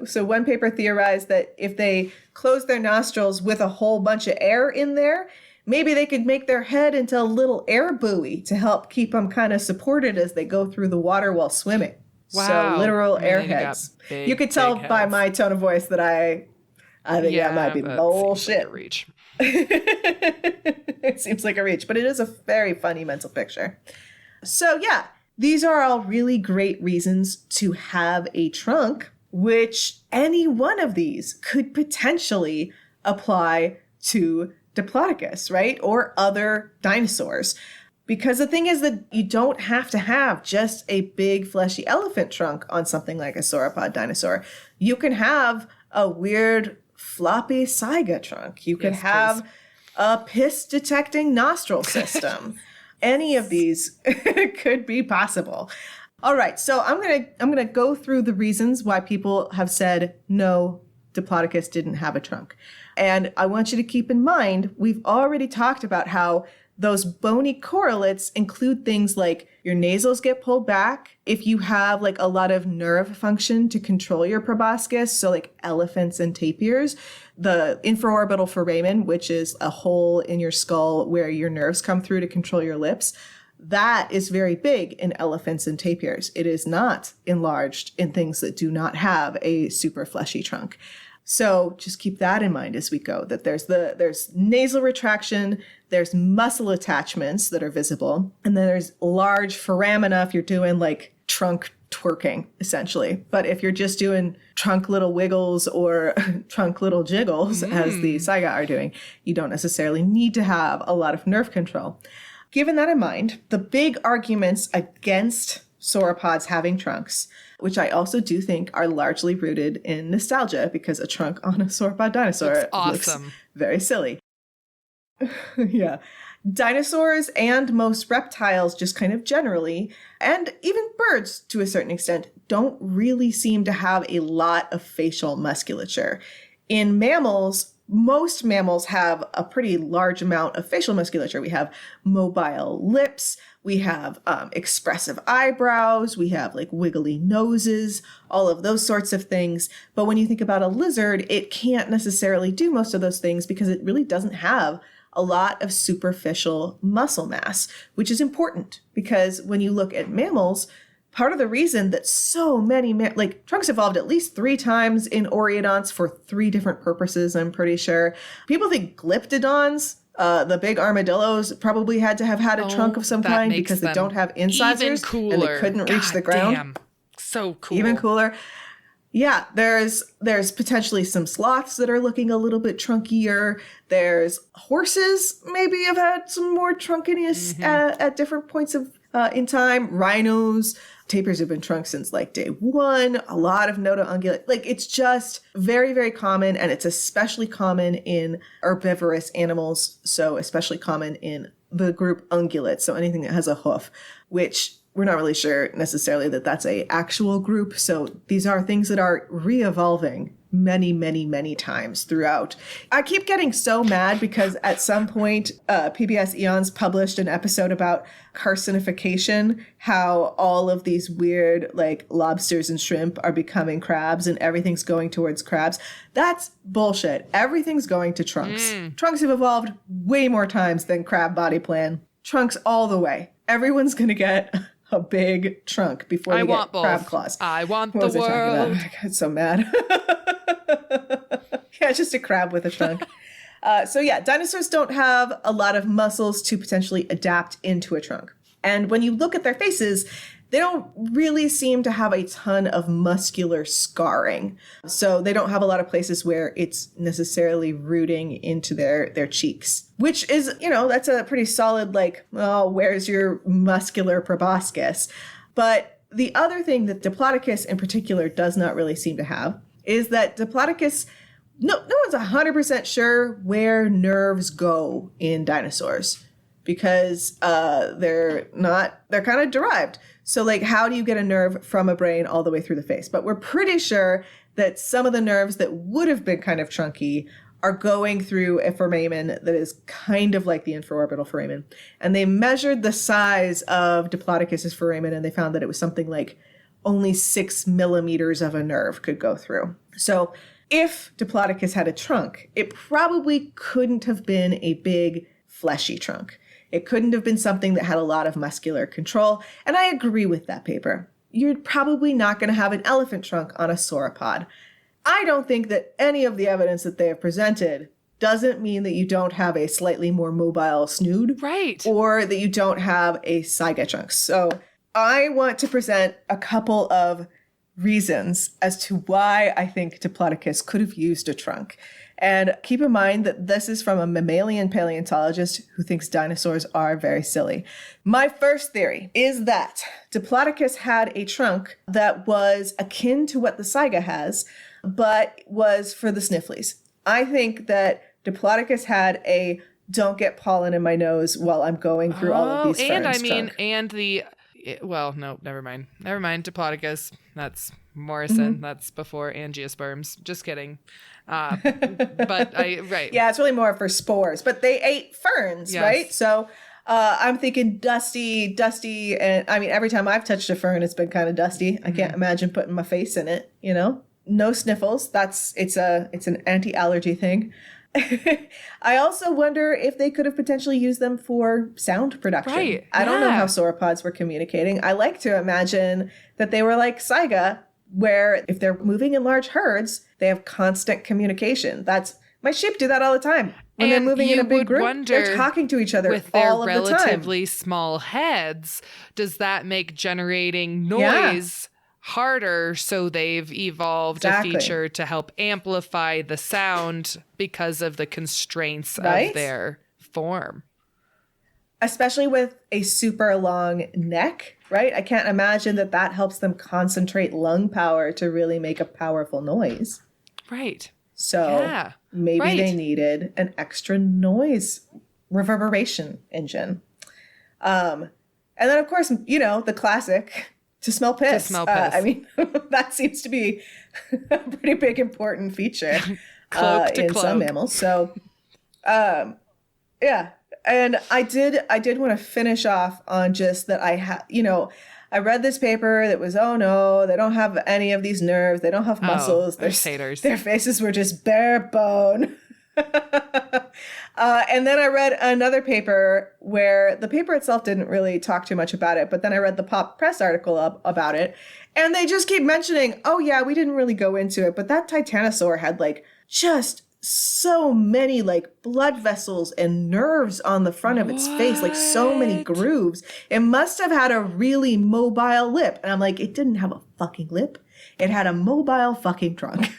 So one paper theorized that if they close their nostrils with a whole bunch of air in there, maybe they could make their head into a little air buoy to help keep them kind of supported as they go through the water while swimming. Wow. So literal airheads. You could tell by my tone of voice that I think that might be bullshit. Reach. It seems like a reach, but it is a very funny mental picture. So yeah, these are all really great reasons to have a trunk, which any one of these could potentially apply to Diplodocus, right? Or other dinosaurs. Because the thing is that you don't have to have just a big fleshy elephant trunk on something like a sauropod dinosaur. You can have a weird floppy saiga trunk. You could have a piss detecting nostril system. Any of these could be possible. All right, so I'm gonna go through the reasons why people have said no, Diplodocus didn't have a trunk. And I want you to keep in mind, we've already talked about how those bony correlates include things like your nasals get pulled back if you have like a lot of nerve function to control your proboscis, so like elephants and tapirs. The infraorbital foramen, which is a hole in your skull where your nerves come through to control your lips, that is very big in elephants and tapirs. It is not enlarged in things that do not have a super fleshy trunk. So just keep that in mind as we go, that there's nasal retraction, there's muscle attachments that are visible, and then there's large foramina if you're doing like trunk twerking, essentially. But if you're just doing trunk little wiggles or trunk little jiggles, as the saiga are doing, you don't necessarily need to have a lot of nerve control. Given that in mind, the big arguments against sauropods having trunks, which I also do think are largely rooted in nostalgia, because a trunk on a sauropod dinosaur looks very silly. Yeah. Dinosaurs and most reptiles, just kind of generally, and even birds to a certain extent, don't really seem to have a lot of facial musculature. In mammals, most mammals have a pretty large amount of facial musculature. We have mobile lips, we have expressive eyebrows, we have like wiggly noses, all of those sorts of things. But when you think about a lizard, it can't necessarily do most of those things because it really doesn't have a lot of superficial muscle mass, which is important because when you look at mammals, part of the reason that so many, trunks evolved at least 3 times in Oreodonts for 3 different purposes, I'm pretty sure. People think glyptodons, the big armadillos, probably had to have had a trunk of some kind because they don't have incisors and they couldn't reach the ground. Damn. So cool. Even cooler. Yeah, there's potentially some sloths that are looking a little bit trunkier. There's horses maybe have had some more trunkiness at different points of in time. Rhinos, tapirs have been trunk since like day one. A lot of notoungulate. Like it's just very, very common, and it's especially common in herbivorous animals. So especially common in the group ungulates, so anything that has a hoof, which we're not really sure necessarily that that's a actual group. So these are things that are re-evolving many, many, many times throughout. I keep getting so mad because at some point, PBS Eons published an episode about carcinification, how all of these weird like lobsters and shrimp are becoming crabs and everything's going towards crabs. That's bullshit. Everything's going to trunks. Trunks have evolved way more times than crab body plan. Trunks all the way. Everyone's going to get a big trunk before they get crab claws. I want What the was I talking world. about? I got so mad. Yeah, just a crab with a trunk. So yeah, dinosaurs don't have a lot of muscles to potentially adapt into a trunk. And when you look at their faces, they don't really seem to have a ton of muscular scarring. So they don't have a lot of places where it's necessarily rooting into their cheeks, which is, that's a pretty solid, like, oh, where's your muscular proboscis? But the other thing that Diplodocus in particular does not really seem to have is that Diplodocus, no one's 100% sure where nerves go in dinosaurs because they're kind of derived. So like, how do you get a nerve from a brain all the way through the face? But we're pretty sure that some of the nerves that would have been kind of chunky are going through a foramen that is kind of like the infraorbital foramen. And they measured the size of Diplodocus's foramen and they found that it was something like only 6 millimeters of a nerve could go through. So if Diplodocus had a trunk, it probably couldn't have been a big fleshy trunk. It couldn't have been something that had a lot of muscular control. And I agree with that paper. You're probably not going to have an elephant trunk on a sauropod. I don't think that any of the evidence that they have presented doesn't mean that you don't have a slightly more mobile snood. Right. Or that you don't have a saiga trunk. So I want to present a couple of reasons as to why I think Diplodocus could have used a trunk. And keep in mind that this is from a mammalian paleontologist who thinks dinosaurs are very silly. My first theory is that Diplodocus had a trunk that was akin to what the saiga has, but was for the snifflies. I think that Diplodocus had a don't get pollen in my nose while I'm going through all of these ferns trunk. Well, no, never mind. Diplodocus. That's Morrison. That's before angiosperms. Just kidding. Right. Yeah, it's really more for spores, but they ate ferns, Yes. right? So I'm thinking dusty, and I mean, every time I've touched a fern, it's been kind of dusty. I can't imagine putting my face in it, No sniffles. It's an anti-allergy thing. I also wonder if they could have potentially used them for sound production. Right. I don't know how sauropods were communicating. I like to imagine that they were like saiga, where if they're moving in large herds, they have constant communication. My sheep do that all the time. When they're moving in a big group, they're talking to each other with their all of the time. relatively small heads. Does that make generating noise harder? So they've evolved a feature to help amplify the sound because of the constraints of their form. Especially with a super long neck, right? I can't imagine that helps them concentrate lung power to really make a powerful noise. Right. So maybe they needed an extra noise reverberation engine. And then, of course, the classic, to smell piss. I mean, that seems to be a pretty big important feature in some mammals. So, yeah. And I did want to finish off on just that I read this paper that was, oh no, they don't have any of these nerves. They don't have muscles. Haters. Their faces were just bare bone. And then I read another paper where the paper itself didn't really talk too much about it. But then I read the Pop Press article about it. And they just keep mentioning, oh yeah, we didn't really go into it. But that Titanosaur had just so many blood vessels and nerves on the front of its face, so many grooves. It must have had a really mobile lip. And I'm like, it didn't have a fucking lip. It had a mobile fucking trunk.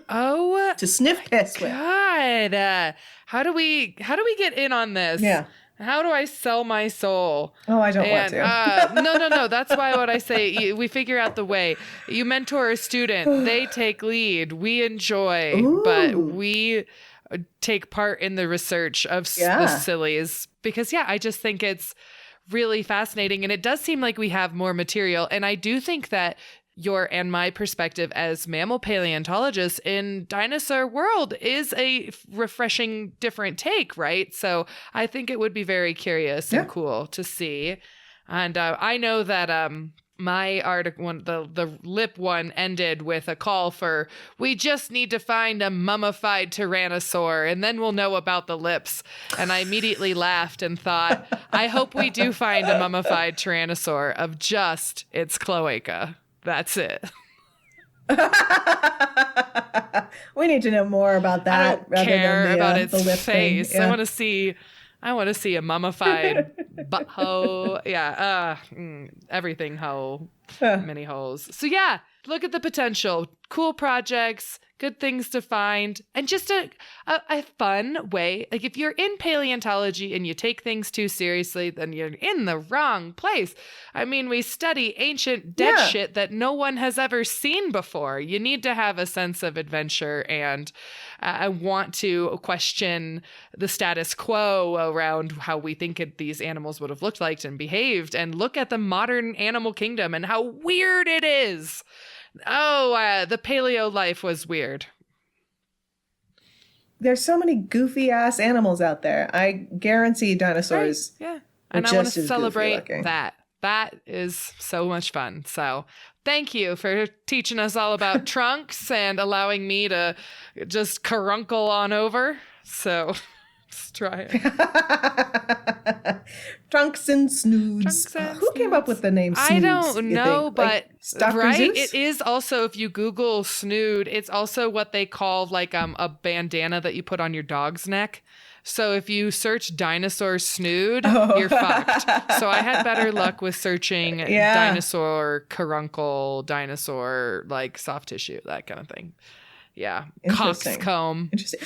Oh, to sniff piss with. God. How do we get in on this? Yeah. How do I sell my soul? Oh, I don't want to. No. That's why what I say, we figure out the way. You mentor a student, they take lead, we enjoy, but we take part in the research of the sillies, because I just think it's really fascinating, and it does seem like we have more material. And I do think that your and my perspective as mammal paleontologists in dinosaur world is a refreshing, different take, right? So I think it would be very curious and cool to see. And I know that my article, the lip one, ended with a call for, we just need to find a mummified tyrannosaur and then we'll know about the lips. And I immediately laughed and thought, I hope we do find a mummified tyrannosaur of just its cloaca. That's it. We need to know more about that. I don't care about its the lip face. Thing. Yeah. I want to see a mummified butthole. Everything hole. Many holes. So look at the potential. Cool projects, good things to find, and just a fun way. Like, if you're in paleontology and you take things too seriously, then you're in the wrong place. I mean, we study ancient dead shit that no one has ever seen before. You need to have a sense of adventure, and I want to question the status quo around how we think these animals would have looked like and behaved, and look at the modern animal kingdom and how weird it is. The paleo life was weird. There's so many goofy ass animals out there. I guarantee dinosaurs. Right. Yeah. And I want to celebrate that. That is so much fun. So thank you for teaching us all about trunks and allowing me to just caruncle on over. So let's try it. Trunks and Snoods. Who came up with the name Snoods? I don't know, but Dr. Zeus? It is also, if you Google Snood, it's also what they call like a bandana that you put on your dog's neck. So if you search dinosaur snood, you're fucked. So I had better luck with searching dinosaur caruncle, dinosaur like soft tissue, that kind of thing. Yeah. Coxcomb. Interesting.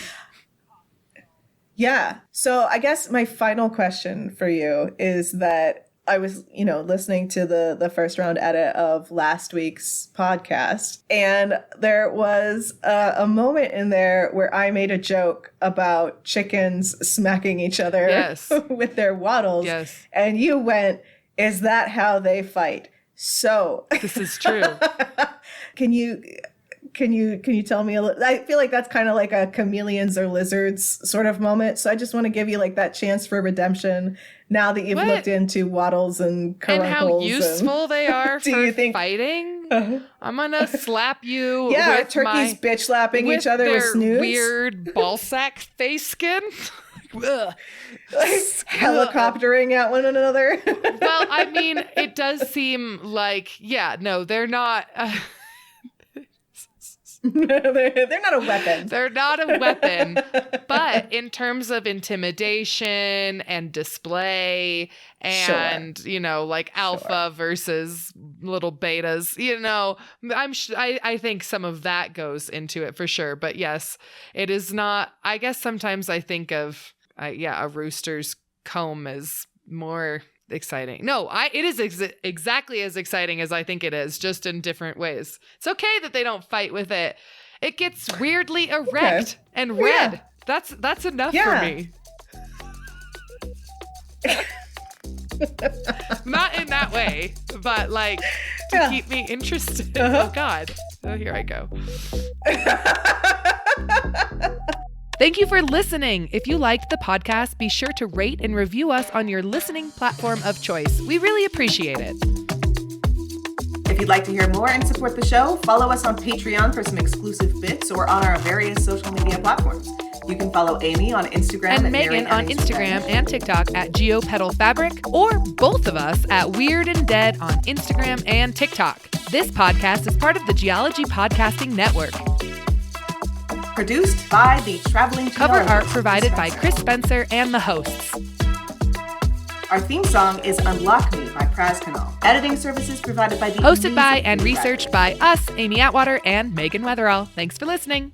Yeah. So I guess my final question for you is that I was, listening to the first round edit of last week's podcast, and there was a moment in there where I made a joke about chickens smacking each other with their wattles. Yes. And you went, "Is that how they fight?" So this is true. Can you tell me a little? I feel like that's kind of like a chameleons or lizards sort of moment. So I just want to give you like that chance for redemption now that you've looked into wattles and caruncles. And how useful they are for fighting. I'm going to slap you with turkeys bitch slapping each other with snoods. Weird ball sack face skin. Helicoptering at one another. Well, I mean, it does seem like, they're not... They're not a weapon. They're not a weapon. But in terms of intimidation and display and, like alpha versus little betas, I think some of that goes into it for sure. But yes, it is not. I guess sometimes I think of, a rooster's comb as more exciting. No, it is exactly as exciting as I think it is, just in different ways. It's okay that they don't fight with it. It gets weirdly erect and red. That's enough for me. Not in that way, but like to keep me interested. Oh God. Oh, here I go. Thank you for listening. If you liked the podcast, be sure to rate and review us on your listening platform of choice. We really appreciate it. If you'd like to hear more and support the show, follow us on Patreon for some exclusive bits or on our various social media platforms. You can follow Amy on Instagram and Megan on Instagram and TikTok at GeoPedalFabric, or both of us at Weird and Dead on Instagram and TikTok. This podcast is part of the Geology Podcasting Network. Produced by the Traveling Cover art provided by Chris Spencer and the hosts. Our theme song is Unlock Me by Praz Canal. Editing services provided by the Hosted by and researched by us, Amy Atwater and Megan Weatherall. Thanks for listening.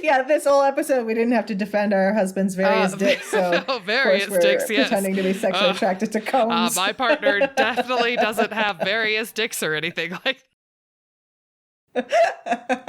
Yeah, this whole episode we didn't have to defend our husband's various dicks. So various dicks, yes. Pretending to be sexually attracted to combs. My partner definitely doesn't have various dicks or anything like that.